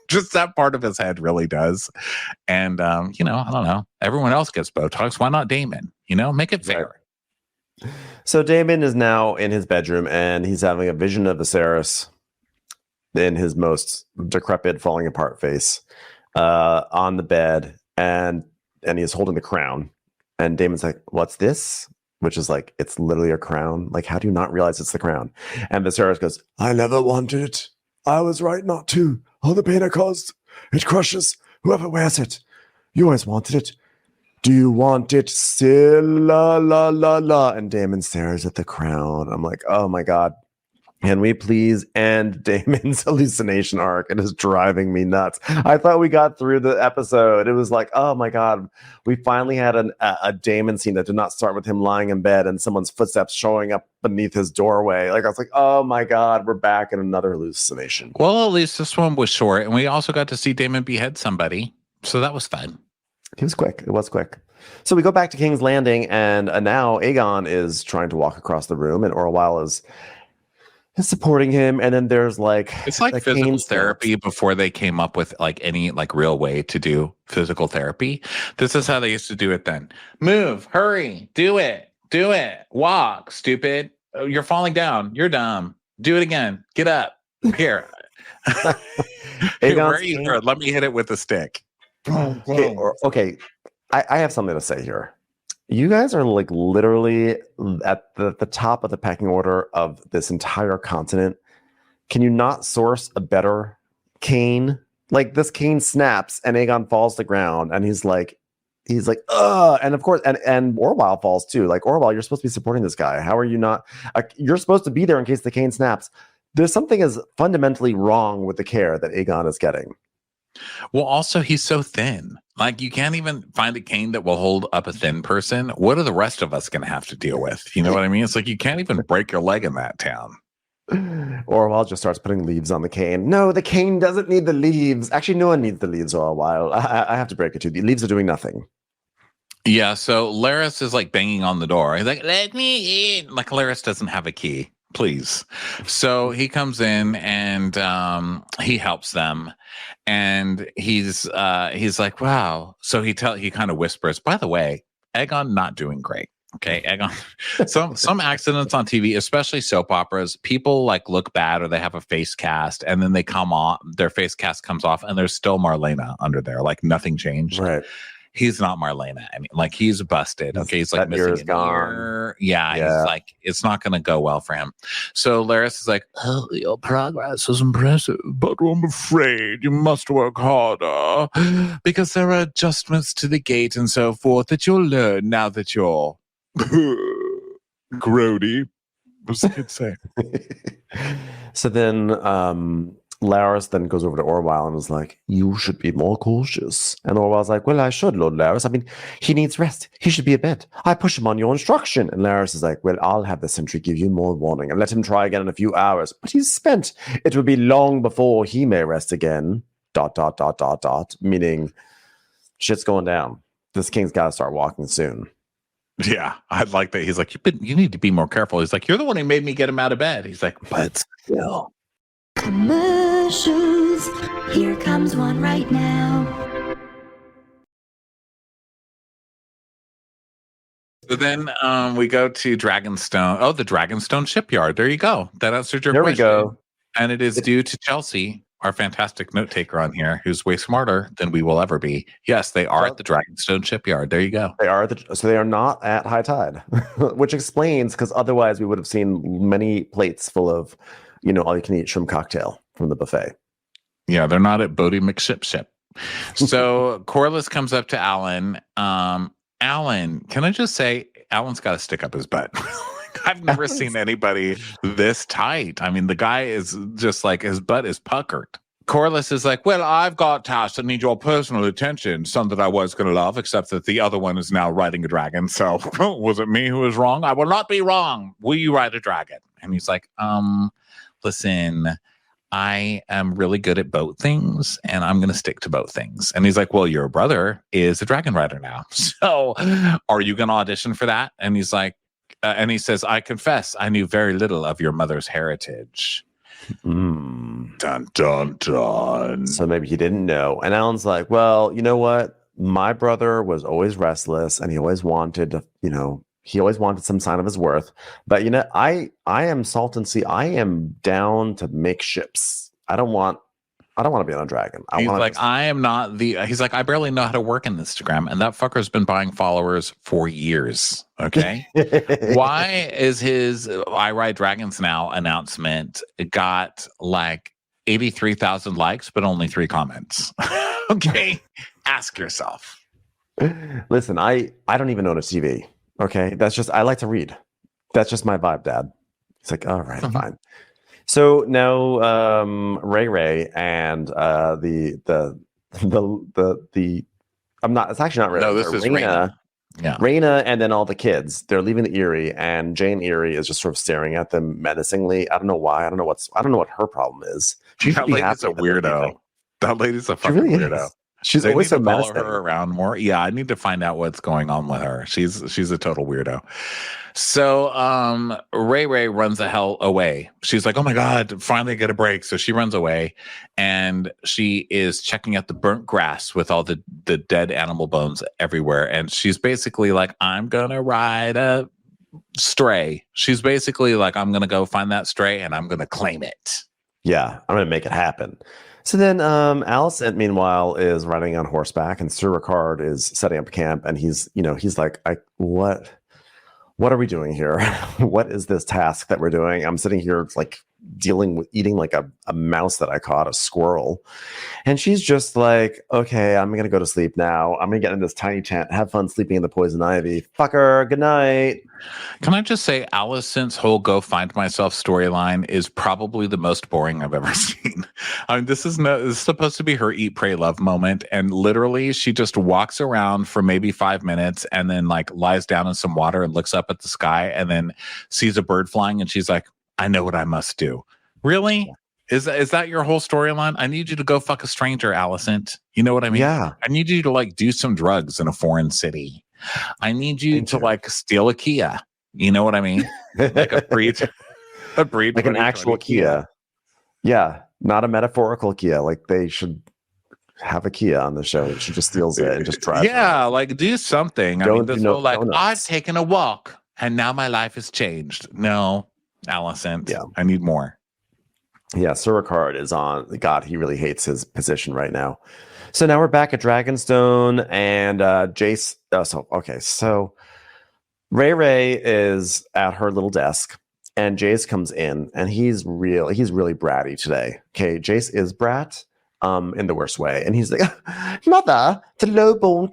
Just that part of his head really does. And, I don't know. Everyone else gets Botox. Why not Damon? Make it fair. Right. So Damon is now in his bedroom and he's having a vision of Viserys in his most decrepit, falling apart face on the bed. And he's holding the crown. And Damon's like, what's this? Which is like, it's literally a crown. Like, how do you not realize it's the crown? And Viserys goes, I never wanted it. I was right not to. All the pain I caused, it crushes whoever wears it. You always wanted it. Do you want it still? La, la, la, la. And Damon stares at the crown. I'm like, oh my God. Can we please end Damon's hallucination arc? It is driving me nuts. I thought we got through the episode. It was like, oh my God, we finally had a Damon scene that did not start with him lying in bed and someone's footsteps showing up beneath his doorway. Like, I was like, oh my God, we're back in another hallucination. Well, at least this one was short, and we also got to see Damon behead somebody. So that was fun. It was quick. It was quick. So we go back to King's Landing, and now Aegon is trying to walk across the room, and Orwell is supporting him, and then there's like it's like physical therapy before they came up with like any like real way to do physical therapy. This is how they used to do it then. Move, hurry, do it, walk, stupid. Oh, you're falling down, you're dumb. Do it again. Get up. Here. Hey, where are you hurt? Let me hit it with a stick. Okay. I have something to say here. You guys are like literally at the top of the pecking order of this entire continent. Can you not source a better cane? Like, this cane snaps and Aegon falls to the ground and he's like, ugh. And of course, and Orwell falls too. Like, Orwell, you're supposed to be supporting this guy. How are you not? You're supposed to be there in case the cane snaps. There's something is fundamentally wrong with the care that Aegon is getting. Well, also, he's so thin. Like, you can't even find a cane that will hold up a thin person. What are the rest of us going to have to deal with? You know what I mean? It's like you can't even break your leg in that town. Orwell just starts putting leaves on the cane. No, the cane doesn't need the leaves. Actually, no one needs the leaves for a while. I have to break it to you. The leaves are doing nothing. Yeah, so Larys is like banging on the door. He's like, let me in. Like, Larys doesn't have a key. Please. So he comes in and he helps them, and he's like, wow. So he kind of whispers, by the way, Aegon not doing great. Okay, Aegon. Some accidents on TV, especially soap operas, people like look bad or they have a face cast, and then they come on, their face cast comes off, and there's still Marlena under there, like nothing changed. Right. He's not Marlena. I mean, like, he's busted. Okay, he's like missing an ear. Yeah, he's like, it's not going to go well for him. So Larys is like, oh, your progress is impressive, but I'm afraid you must work harder because there are adjustments to the gate and so forth that you'll learn now that you're grody. What's the kid say? So then Larys then goes over to Orwell and is like, you should be more cautious. And Orwell's like, well, I should, Lord Larys. I mean, he needs rest. He should be a bed. I push him on your instruction. And Larys is like, well, I'll have the sentry give you more warning and let him try again in a few hours. But he's spent. It will be long before he may rest again. ... Meaning shit's going down. This king's got to start walking soon. Yeah, I like that. He's like, you need to be more careful. He's like, you're the one who made me get him out of bed. He's like, but still. Commercials. Here comes one right now. So then we go to Dragonstone. Oh, the Dragonstone shipyard. There you go. That answered your question. There we go. And it is due to Chelsea, our fantastic note taker on here, who's way smarter than we will ever be. Yes, they are at the Dragonstone shipyard. There you go. They are so they are not at high tide, which explains, because otherwise we would have seen many plates full of, all you can eat shrimp cocktail from the buffet. Yeah, they're not at Bodie McShip. So Corlys comes up to Alan. Alan, can I just say, Alan's got to stick up his butt. I've never seen anybody this tight. I mean, the guy is just like, his butt is puckered. Corlys is like, well, I've got tasks that need your personal attention, some that I was going to love, except that the other one is now riding a dragon. So was it me who was wrong? I will not be wrong. Will you ride a dragon? And he's like, listen, I am really good at boat things, and I'm going to stick to boat things. And he's like, well, your brother is a dragon rider now. So are you going to audition for that? And he's like, and he says, I confess, I knew very little of your mother's heritage. Dun, dun, dun. So maybe he didn't know. And Alan's like, well, you know what? My brother was always restless, and he always wanted to, he always wanted some sign of his worth. But I am salt and sea. I am down to make ships. I don't want to be on a dragon. He's like, I barely know how to work in Instagram, and that fucker's been buying followers for years. Okay. Why is his I Ride Dragons Now announcement got like 83,000 likes, but only 3 comments? Okay. Ask yourself. Listen, I don't even own a TV. Okay. That's just, I like to read. That's just my vibe, Dad. It's like, all right, fine. So now Ray and it's actually not Ray. No, this is Rhaenyra. Yeah. Rhaenyra and then all the kids, they're leaving the Eyrie, and Jane Eyrie is just sort of staring at them menacingly. I don't know why. I don't know what her problem is. That lady's a weirdo. That lady's a fucking weirdo. She's always so menacing. Follow her around more. Yeah, I need to find out what's going on with her. She's a total weirdo. So Ray runs the hell away. She's like, oh my God, finally get a break. So she runs away, and she is checking out the burnt grass with all the dead animal bones everywhere. And she's basically like, I'm gonna ride a stray. She's basically like, I'm gonna go find that stray and I'm gonna claim it. Yeah, I'm gonna make it happen. So then Alicent, meanwhile, is riding on horseback, and Sir Ricard is setting up camp, and he's like, what are we doing here? What is this task that we're doing? I'm sitting here like eating like a mouse that I caught, a squirrel. And she's just like, okay, I'm going to go to sleep now. I'm going to get in this tiny tent, have fun sleeping in the poison ivy. Fucker, good night. Can I just say, Alicent's whole go find myself storyline is probably the most boring I've ever seen. I mean, this is supposed to be her eat, pray, love moment. And literally she just walks around for maybe 5 minutes and then like lies down in some water and looks up at the sky and then sees a bird flying. And she's like, I know what I must do. Really? Is that your whole storyline? I need you to go fuck a stranger, Alicent. You know what I mean? Yeah. I need you to like do some drugs in a foreign city. I need you to like steal a Kia. You know what I mean? Like a breed, like an actual Kia. Yeah, not a metaphorical Kia. Like they should have a Kia on the show. She just steals it and just drives. Yeah, like do something. I mean, this whole like donuts. I've taken a walk and now my life has changed. No, Alicent. Yeah, I need more. Yeah, Sir Ricard is on. God, he really hates his position right now. So now we're back at Dragonstone, and Jace. So Ray is at her little desk, and Jace comes in, and he's really bratty today. Okay, Jace is brat, in the worst way, and he's like, "Mother, the lowborn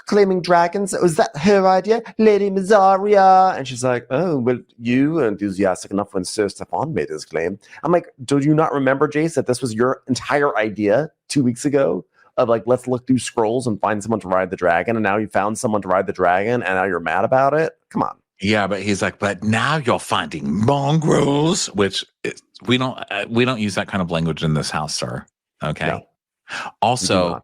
claiming dragons. Was that her idea, Lady Mazzaria?" And she's like, "Oh, well, you were enthusiastic enough when Sir Stefan made his claim." I'm like, "Do you not remember, Jace, that this was your entire idea 2 weeks ago? Of like, let's look through scrolls and find someone to ride the dragon, and now you found someone to ride the dragon, and now you're mad about it? Come on." Yeah, but he's like, but now you're finding mongrels, which we don't use that kind of language in this house, sir. Okay. No, also,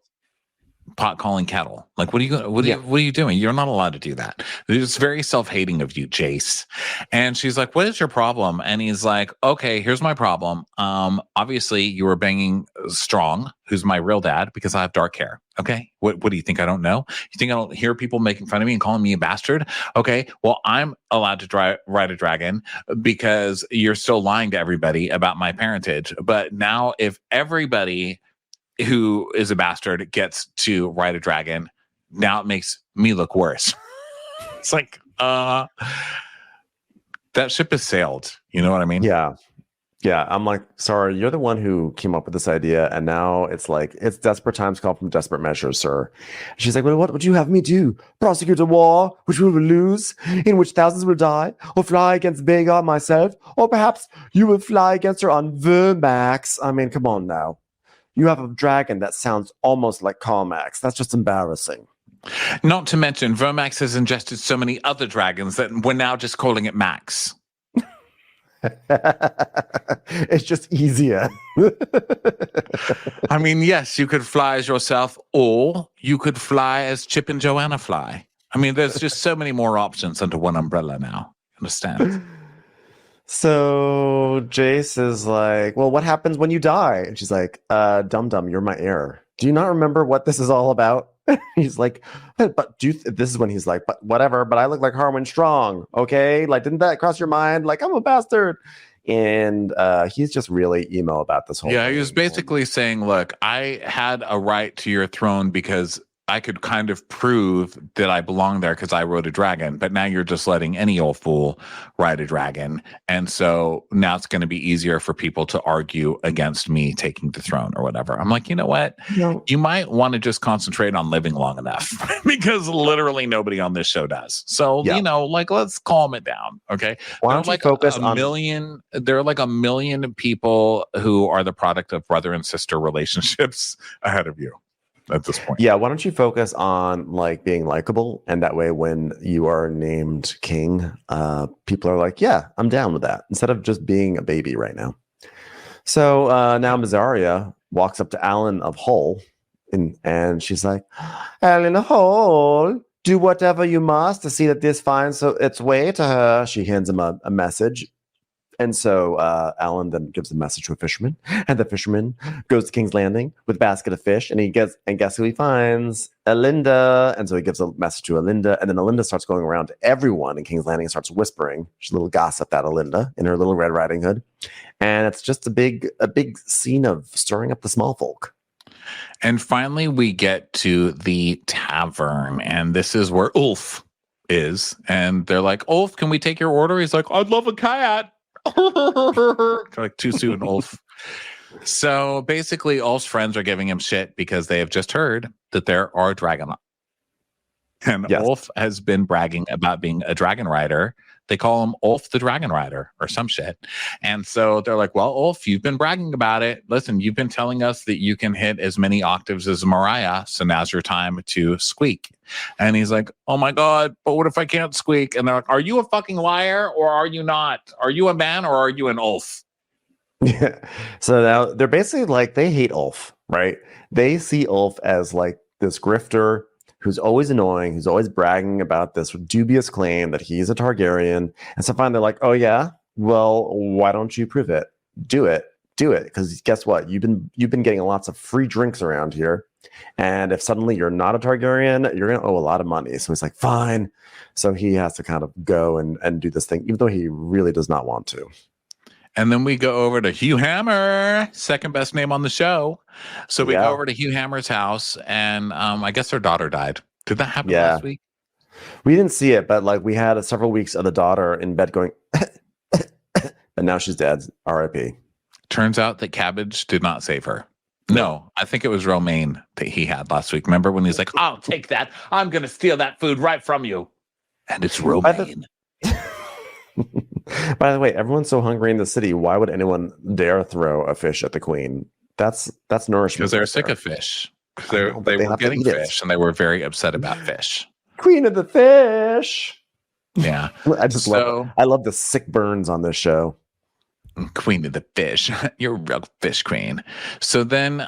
pot calling kettle. Like, what are you doing? You're not allowed to do that. It's very self-hating of you, Jace. And she's like, what is your problem? And he's like, okay, here's my problem. Obviously you were banging Strong, who's my real dad, because I have dark hair. Okay. What do you think I don't know? You think I don't hear people making fun of me and calling me a bastard? Okay. Well, I'm allowed to ride a dragon because you're still lying to everybody about my parentage. But now if everybody who is a bastard gets to ride a dragon, now it makes me look worse. It's like, that ship has sailed. You know what I mean? Yeah. Yeah, I'm like, sorry, you're the one who came up with this idea, and now it's like it's desperate times call from desperate measures, sir. She's like, well, what would you have me do? Prosecute a war which we will lose, in which thousands will die, or fly against Aegon myself, or perhaps you will fly against her on Vermax. I mean, come on now. You have a dragon that sounds almost like Carmax. That's just embarrassing. Not to mention, Vermax has ingested so many other dragons that we're now just calling it Max. It's just easier. I mean, yes, you could fly as yourself, or you could fly as Chip and Joanna fly. I mean, there's just so many more options under one umbrella now. Understand? So Jace is like, well, what happens when you die? And she's like, Dum-Dum, you're my heir. Do you not remember what this is all about? He's like, but this is when he's like, but whatever, but I look like Harwin Strong, okay? Like, didn't that cross your mind? Like, I'm a bastard. And he's just really emo about this whole thing. He was basically saying, look, I had a right to your throne because I could kind of prove that I belong there because I rode a dragon, but now you're just letting any old fool ride a dragon. And so now it's going to be easier for people to argue against me taking the throne or whatever. I'm like, you know what? No. You might want to just concentrate on living long enough because literally nobody on this show does. So, like, let's calm it down. Okay. Why don't you focus on there are like a million people who are the product of brother and sister relationships ahead of you at this point. Yeah, why don't you focus on like being likable, and that way when you are named king, people are like, yeah, I'm down with that, instead of just being a baby right now. So now Mysaria walks up to Alan of Hull, and she's like, Alan of Hull, do whatever you must to see that this finds its way to her. She hands him a message. And so Alan then gives the message to a fisherman, and the fisherman goes to King's Landing with a basket of fish, and guess who he finds? Alinda. And so he gives a message to Alinda, and then Alinda starts going around to everyone in King's Landing and starts whispering. She's a little gossip at Alinda in her little Red Riding Hood, and it's just a big scene of stirring up the small folk. And finally, we get to the tavern, and this is where Ulf is, and they're like, Ulf, can we take your order? He's like, I'd love a cat. Like too soon, Ulf. So basically, Ulf's friends are giving him shit because they have just heard that there are dragon. And yes. Ulf has been bragging about being a dragon rider. They call him Ulf the Dragon Rider or some shit. And so they're like, well, Ulf, you've been bragging about it. Listen, you've been telling us that you can hit as many octaves as Mariah. So now's your time to squeak. And he's like, oh my God, but what if I can't squeak? And they're like, are you a fucking liar or are you not? Are you a man or are you an Ulf? Yeah. So now they're basically like, they hate Ulf, right? They see Ulf as like this grifter who's always annoying, who's always bragging about this dubious claim that he's a Targaryen. And so finally they're like, oh yeah, well, why don't you prove it? Do it. Because guess what? You've been getting lots of free drinks around here. And if suddenly you're not a Targaryen, you're going to owe a lot of money. So he's like, fine. So he has to kind of go and do this thing, even though he really does not want to. And then we go over to Hugh Hammer, second best name on the show. So we go over to Hugh Hammer's house, and I guess their daughter died. Did that happen last week? We didn't see it, but like we had several weeks of the daughter in bed going, but now she's dead. R.I.P. Turns out that Cabbage did not save her. No, I think it was romaine that he had last week. Remember when he's like, I'll take that. I'm going to steal that food right from you. And it's romaine. By the way, everyone's so hungry in the city. Why would anyone dare throw a fish at the queen? That's nourishment. Because they're sick of fish. They were getting fish, and they were very upset about fish. Queen of the fish. Yeah, I love the sick burns on this show. Queen of the fish. You're a real fish queen. So then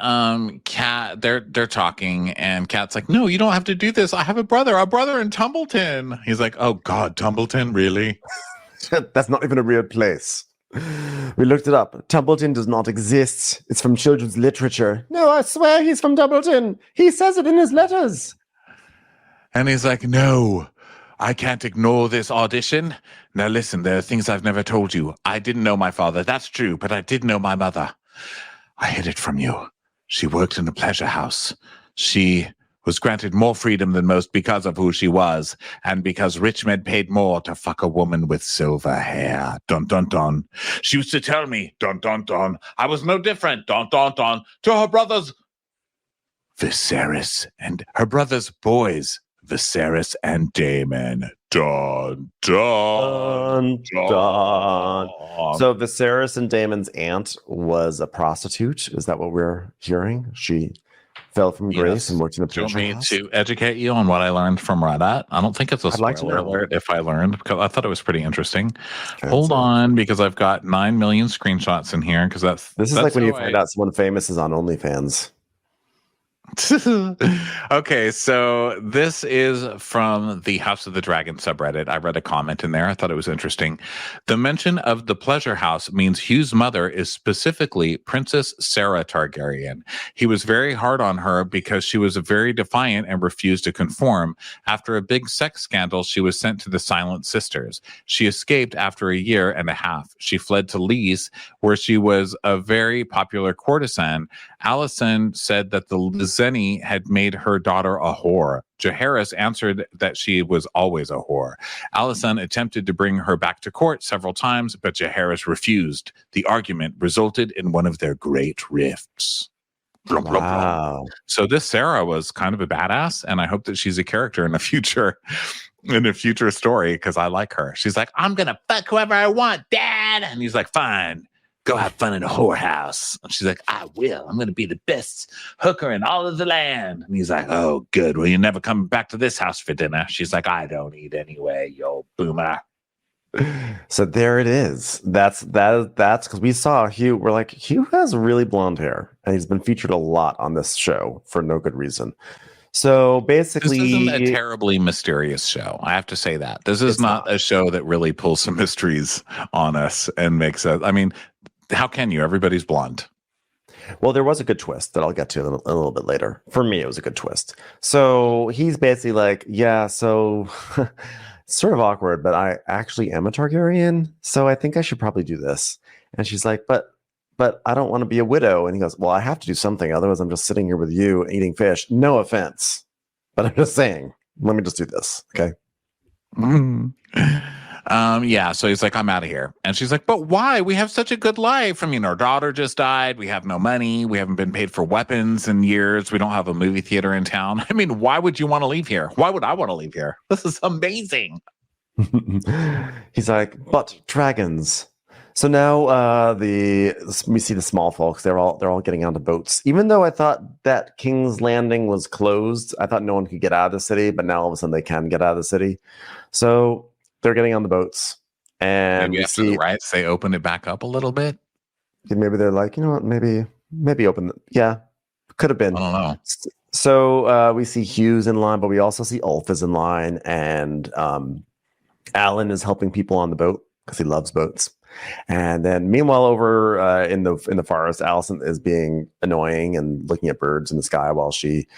Cat, they're talking, and Cat's like, no, you don't have to do this. I have a brother in Tumbleton. He's like, oh God, Tumbleton, really? That's not even a real place. We looked it up. Tumbleton does not exist. It's from children's literature. No, I swear he's from Tumbleton. He says it in his letters. And he's like, no, I can't ignore this audition. Now listen, there are things I've never told you. I didn't know my father. That's true, but I did know my mother. I hid it from you. She worked in a pleasure house. She was granted more freedom than most because of who she was, and because rich men paid more to fuck a woman with silver hair. Dun dun dun. She used to tell me, dun dun dun, I was no different, dun dun dun, to her brothers Viserys and her brothers' boys, Viserys and Damon. Dun dun Dun. So Viserys and Damon's aunt was a prostitute. Is that what we're hearing? She fell from grace and worked in a Do you want picture me house? to educate you on what I learned from Reddit? I don't think it's a I'd like to spoiler know. alert if I learned, because I thought it was pretty interesting. Okay, Hold so- on, because I've got 9 million screenshots in here, because This is that's like when you how find out someone famous is on OnlyFans. Okay, so this is from the House of the Dragon subreddit. I read a comment in there. I thought it was interesting. The mention of the pleasure house means Hugh's mother is specifically Princess Sarah Targaryen. He was very hard on her because she was very defiant and refused to conform. After a big sex scandal, she was sent to the Silent Sisters. She escaped after a year and a half. She fled to Lys, where she was a very popular courtesan. Alicent said that the Lyseni had made her daughter a whore. Jaehaerys answered that she was always a whore. Alicent attempted to bring her back to court several times, but Jaehaerys refused. The argument resulted in one of their great rifts. Blum, blum, blum. Wow. So this Sarah was kind of a badass, and I hope that she's a character in a future story, because I like her. She's like, I'm gonna fuck whoever I want, Dad, and he's like, fine. Go have fun in a whorehouse. And she's like, I will. I'm going to be the best hooker in all of the land. And he's like, oh, good. Well, you're never coming back to this house for dinner. She's like, I don't eat anyway, yo boomer. So there it is. That's because we saw Hugh. We're like, Hugh has really blonde hair, and he's been featured a lot on this show for no good reason. So basically, This isn't a terribly mysterious show. I have to say that. This is not a show that really pulls some mysteries on us and makes us. I mean, how can you? Everybody's blonde. Well, there was a good twist that I'll get to a little bit later. For me, it was a good twist. So he's basically like, yeah, so it's sort of awkward, but I actually am a Targaryen, so I think I should probably do this. And she's like, but I don't want to be a widow. And he goes, well, I have to do something. Otherwise, I'm just sitting here with you eating fish. No offense, but I'm just saying, let me just do this. Okay. Yeah, so he's like, I'm out of here. And she's like, but why? We have such a good life. I mean, our daughter just died. We have no money. We haven't been paid for weapons in years. We don't have a movie theater in town. I mean, why would you want to leave here? Why would I want to leave here? This is amazing. He's like, but dragons. So now we see the small folks. They're all getting onto boats. Even though I thought that King's Landing was closed, I thought no one could get out of the city, but now all of a sudden they can get out of the city. So they're getting on the boats, and maybe after the riots they open it back up a little bit. Maybe they're like, you know what? Maybe open. Yeah, could have been. I don't know. So we see Hughes in line, but we also see Ulf is in line, and Alan is helping people on the boat because he loves boats. And then, meanwhile, over in the forest, Alicent is being annoying and looking at birds in the sky while she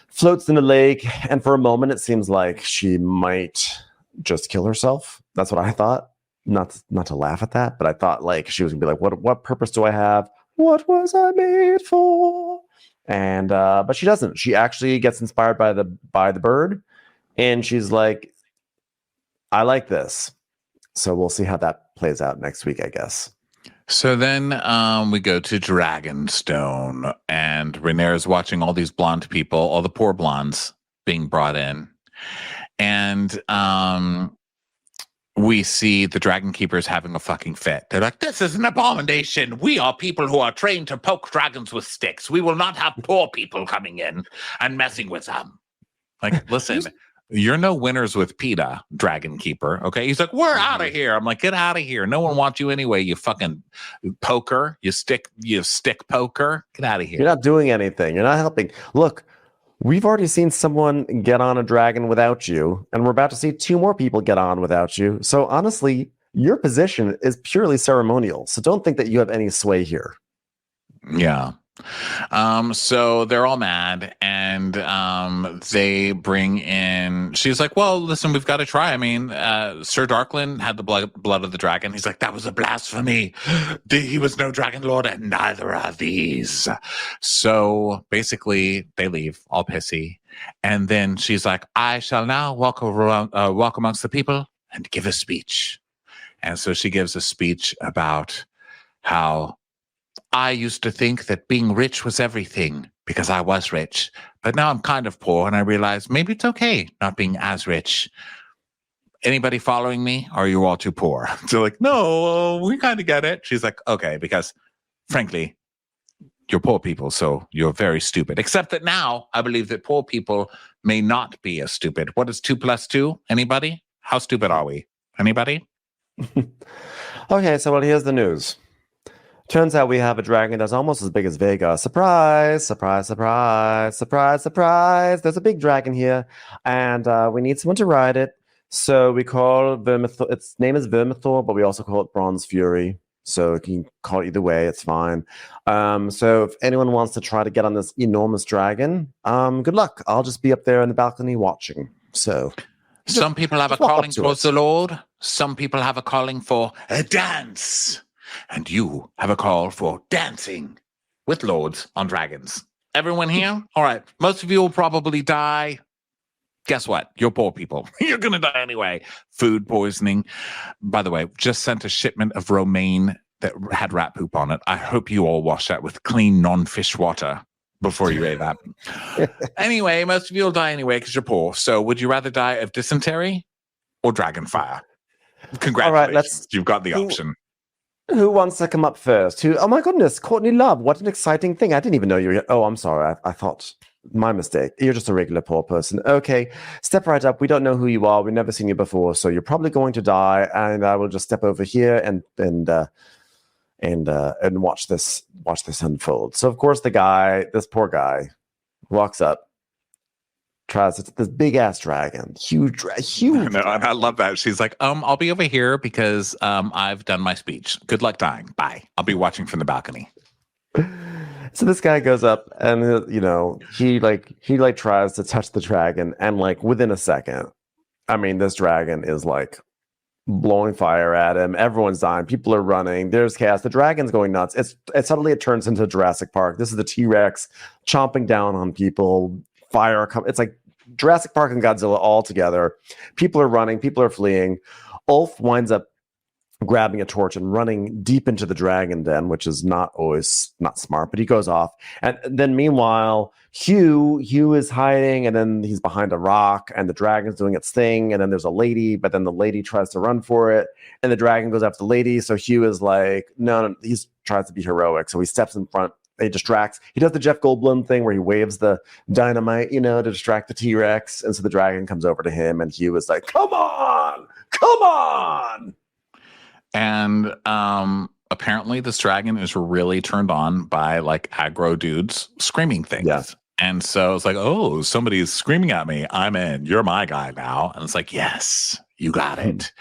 floats in the lake. And for a moment, it seems like she might just kill herself. That's what I thought. Not to laugh at that, but I thought like she was gonna be like, what purpose do I have? What was I made for? And but she doesn't. She actually gets inspired by the bird, and she's like, I like this. So we'll see how that plays out next week, I guess. So then we go to Dragonstone, and Rhaenyra's watching all these blonde people, all the poor blondes being brought in. And we see the dragon keepers having a fucking fit. They're like, this is an abomination. We are people who are trained to poke dragons with sticks. We will not have poor people coming in and messing with them. Like, listen, you're no winners with PETA, dragon keeper. Okay. He's like, we're out of here. I'm like, get out of here. No one wants you anyway, you fucking poker. You stick poker. Get out of here. You're not doing anything. You're not helping. Look, we've already seen someone get on a dragon without you, and we're about to see 2 more people get on without you. So honestly, your position is purely ceremonial. So don't think that you have any sway here. Yeah. So they're all mad, and they bring in, she's like, well, listen, we've got to try. I mean, Sir Darkland had the blood of the dragon. He's like, that was a blasphemy. He was no dragon lord, and neither are these. So basically they leave all pissy, And then she's like, I shall now walk amongst the people and give a speech. And so she gives a speech about how I used to think that being rich was everything because I was rich. But now I'm kind of poor and I realize maybe it's okay not being as rich. Anybody following me? Or are you all too poor? So like, no, we kind of get it. She's like, okay, because frankly, you're poor people, so you're very stupid. Except that now I believe that poor people may not be as stupid. What is 2 + 2? Anybody? How stupid are we? Anybody? Okay, so well, here's the news. Turns out we have a dragon that's almost as big as Vega. Surprise, surprise, surprise, surprise, surprise. There's a big dragon here, and we need someone to ride it. So we call Vermithor. Its name is Vermithor, but we also call it Bronze Fury. So you can call it either way, it's fine. So if anyone wants to try to get on this enormous dragon, good luck. I'll just be up there in the balcony watching. So some people have a calling towards the Lord. Some people have a calling for a dance. And you have a call for dancing with lords on dragons. Everyone here? All right. Most of you will probably die. Guess what? You're poor people. You're going to die anyway. Food poisoning. By the way, just sent a shipment of romaine that had rat poop on it. I hope you all wash that with clean non-fish water before you ate that. Anyway, most of you will die anyway because you're poor. So would you rather die of dysentery or dragon fire? Congratulations. All right, you've got the option. Who wants to come up first? Oh my goodness, Courtney Love. What an exciting thing. I didn't even know you were here. Oh, I'm sorry. I thought... My mistake. You're just a regular poor person. Okay, step right up. We don't know who you are. We've never seen you before, so you're probably going to die. And I will just step over here and watch this unfold. So of course, this poor guy, walks up, tries this big ass dragon, huge. No, I love that. She's like, I'll be over here because I've done my speech. Good luck dying. Bye. I'll be watching from the balcony. So this guy goes up and he tries to touch the dragon, and like within a second, I mean, this dragon is like blowing fire at him. Everyone's dying. People are running. There's chaos. The dragon's going nuts. Suddenly it turns into Jurassic Park. This is the T-Rex chomping down on people. Fire it's like Jurassic Park and Godzilla all together. People are running. People are fleeing. Ulf winds up grabbing a torch and running deep into the dragon den, which is not smart, but he goes off. And then meanwhile, Hugh is hiding, and then he's behind a rock, and the dragon's doing its thing, and then there's a lady, but then the lady tries to run for it, and the dragon goes after the lady, so Hugh is like, no, he tries to be heroic, so he steps in front, he distracts, he does the Jeff Goldblum thing where he waves the dynamite, to distract the T-Rex, and so the dragon comes over to him, and Hugh is like, come on! And apparently this dragon is really turned on by like aggro dudes screaming things. Yeah. And so it's like, oh, somebody's screaming at me. I'm in. You're my guy now. And it's like, yes, you got it.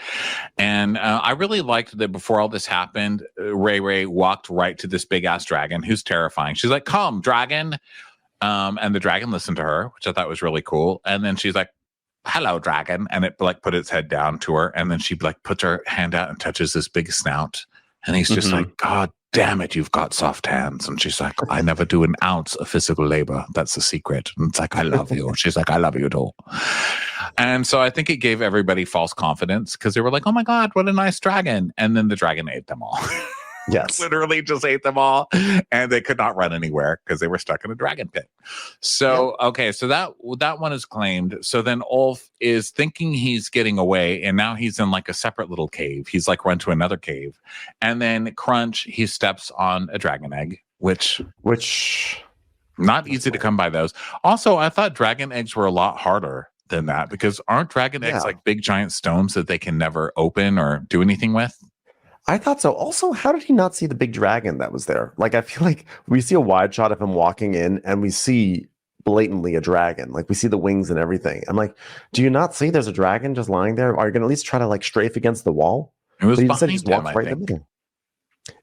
And I really liked that before all this happened, Ray walked right to this big ass dragon who's terrifying. She's like, come, dragon. And the dragon listened to her, which I thought was really cool. And then she's like, hello, dragon. And it like put its head down to her. And then she like puts her hand out and touches this big snout. And he's just like, God damn it, you've got soft hands. And she's like, I never do an ounce of physical labor. That's the secret. And it's like, I love you. She's like, I love you too. And so I think it gave everybody false confidence because they were like, oh my God, what a nice dragon. And then the dragon ate them all. Yes. Literally just ate them all. And they could not run anywhere because they were stuck in a dragon pit. So, okay, so that one is claimed. So then Ulf is thinking he's getting away. And now he's in like a separate little cave. He's like run to another cave. And then Crunch, he steps on a dragon egg, which not easy to come by those. Also, I thought dragon eggs were a lot harder than that because aren't dragon eggs like big giant stones that they can never open or do anything with? I thought so. Also, how did he not see the big dragon that was there? Like, I feel like we see a wide shot of him walking in and we see blatantly a dragon. Like, we see the wings and everything. I'm like, do you not see there's a dragon just lying there? Are you going to at least try to like strafe against the wall? It was behind him, I think. It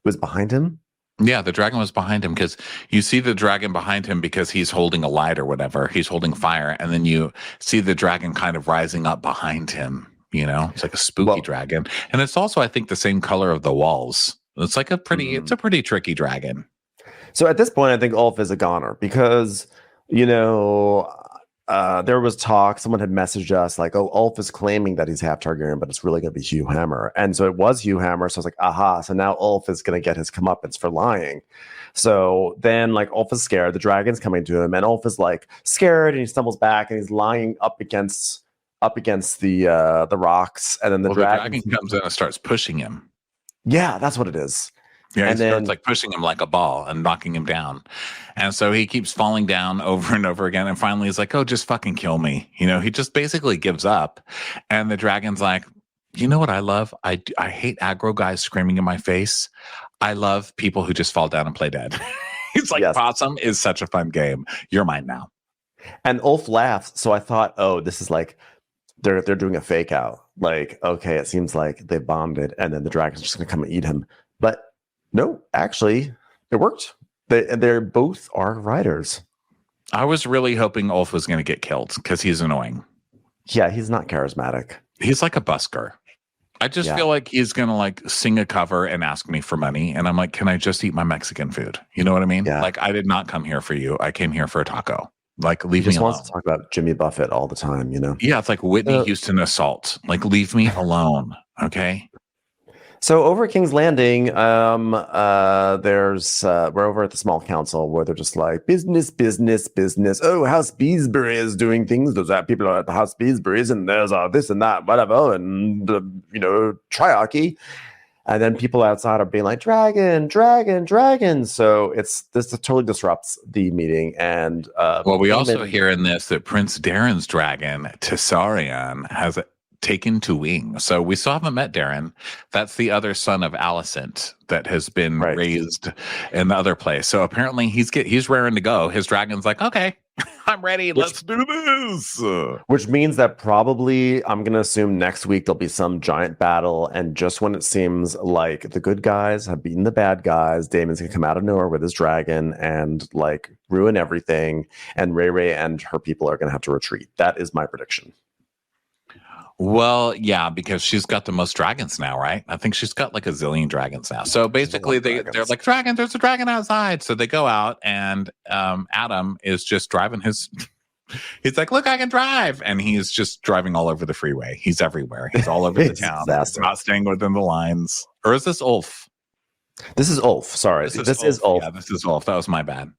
was behind him? Yeah, the dragon was behind him because you see the dragon behind him because he's holding a light or whatever. He's holding fire. And then you see the dragon kind of rising up behind him. It's like a spooky dragon. And it's also, I think, the same color of the walls. It's like it's a pretty tricky dragon. So at this point, I think Ulf is a goner because, there was talk. Someone had messaged us like, "Oh, Ulf is claiming that he's half Targaryen, but it's really going to be Hugh Hammer." And so it was Hugh Hammer. So I was like, "Aha!" So now Ulf is going to get his comeuppance for lying. So then, like, Ulf is scared. The dragon's coming to him, and Ulf is like scared, and he stumbles back, and he's lying up against the rocks, and then the dragon comes in and starts pushing him. Yeah, that's what it is. Yeah, he starts like pushing him like a ball and knocking him down. And so he keeps falling down over and over again. And finally he's like, oh, just fucking kill me. You know, he just basically gives up. And the dragon's like, you know what I love? I hate aggro guys screaming in my face. I love people who just fall down and play dead. He's like, yes. Possum is such a fun game. You're mine now. And Ulf laughs. So I thought, oh, this is like, they're doing a fake out. Like, okay, it seems like they bonded and then the dragon's just going to come and eat him. But no, actually, it worked. They're both are riders. I was really hoping Ulf was going to get killed because he's annoying. Yeah, he's not charismatic. He's like a busker. I just feel like he's going to like sing a cover and ask me for money. And I'm like, can I just eat my Mexican food? You know what I mean? Yeah. Like, I did not come here for you. I came here for a taco. Like, leave me alone. He just wants to talk about Jimmy Buffett all the time, you know? Yeah, it's like Whitney Houston assault. Like, leave me alone, okay? So over at King's Landing, there's we're over at the small council where they're just like business. Oh, House Beesbury is doing things. Those people are at the House Beesbury's, and there's this and that, whatever, and triarchy. And then people outside are being like, dragon. So this totally disrupts the meeting. And we also hear in this that Prince Darren's dragon, Tessarion, has taken to wing. So we still haven't met Darren. That's the other son of Alicent that has been raised in the other place. So apparently he's raring to go. His dragon's like, okay, I'm ready. Let's do this. Which means that probably I'm going to assume next week there'll be some giant battle. And just when it seems like the good guys have beaten the bad guys, Damon's going to come out of nowhere with his dragon and like ruin everything. And Rhaenyra and her people are going to have to retreat. That is my prediction. Well, yeah, because she's got the most dragons now, right? I think she's got like a zillion dragons now. So basically they're like, dragon, there's a dragon outside. So they go out and Addam is just driving he's like, look, I can drive. And he's just driving all over the freeway. He's everywhere. He's all over the town. He's not staying within the lines. Or is this Ulf? This is Ulf. Sorry. This is Ulf. Yeah, this is Ulf. That was my bad.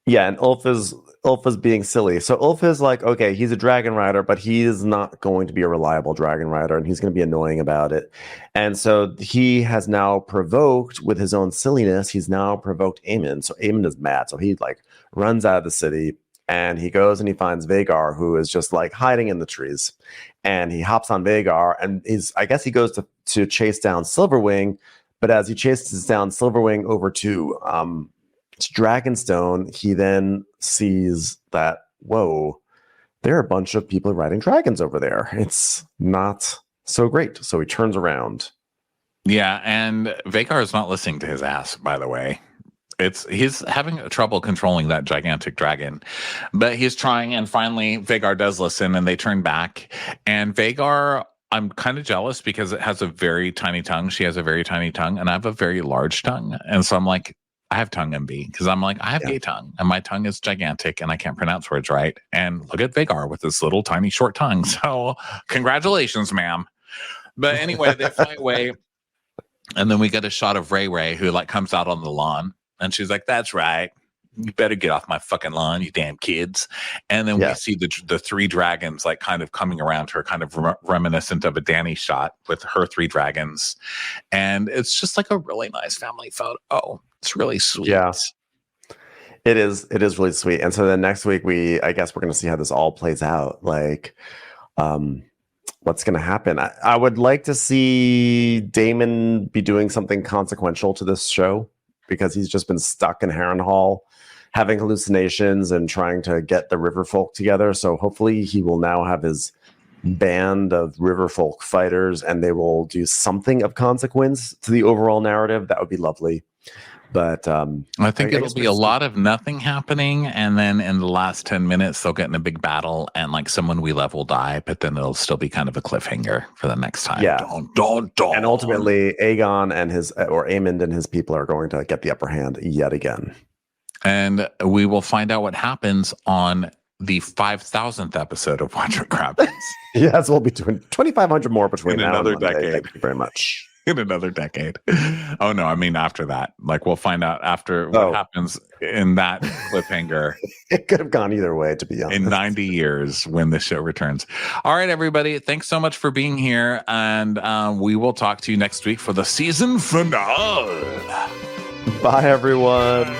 Yeah, and Ulf is being silly. So Ulf is like, okay, he's a dragon rider, but he is not going to be a reliable dragon rider, and he's going to be annoying about it. And so he has now provoked, with his own silliness, he's now provoked Aemond. So Aemond is mad. So he like runs out of the city, and he goes and he finds Vhagar, who is just like hiding in the trees. And he hops on Vhagar, and I guess he goes to chase down Silverwing. But as he chases down Silverwing over to Dragonstone, he then sees that, whoa, there are a bunch of people riding dragons over there. It's not so great. So he turns around. Yeah, and Vhagar is not listening to his ass, by the way. He's having trouble controlling that gigantic dragon, but he's trying, and finally Vhagar does listen, and they turn back. And Vhagar, I'm kind of jealous because it has a very tiny tongue. She has a very tiny tongue, and I have a very large tongue. And so I'm like, I have tongue envy because I'm like, I have gay tongue and my tongue is gigantic and I can't pronounce words right. And look at Vhagar with this little tiny short tongue. So congratulations, ma'am. But anyway, they fly away. And then we get a shot of Ray who like comes out on the lawn and she's like, that's right. You better get off my fucking lawn, you damn kids. And then we see the three dragons like kind of coming around her, kind of reminiscent of a Dany shot with her three dragons. And it's just like a really nice family photo. It's really sweet. Yeah, it is. It is really sweet. And so then next week, I guess we're going to see how this all plays out. Like, what's going to happen? I would like to see Damon be doing something consequential to this show because he's just been stuck in Harrenhal, having hallucinations and trying to get the river folk together. So hopefully he will now have his band of river folk fighters and they will do something of consequence to the overall narrative. That would be lovely. But I think it'll be a lot of nothing happening, and then in the last 10 minutes they'll get in a big battle and like someone we love will die, but then it'll still be kind of a cliffhanger for the next time. Yeah. Dun. And ultimately Aegon and Aemond and his people are going to get the upper hand yet again. And we will find out what happens on the 5,000th episode of Watch What Crappens. Yes, we'll be doing 2,500 more between In now another and Monday. decade. Thank you very much. In another decade. Oh no, I mean after that. Like we'll find out after what happens in that cliffhanger. It could have gone either way, to be honest. In 90 years when the show returns. All right, everybody. Thanks so much for being here. And we will talk to you next week for the season finale. Bye, everyone.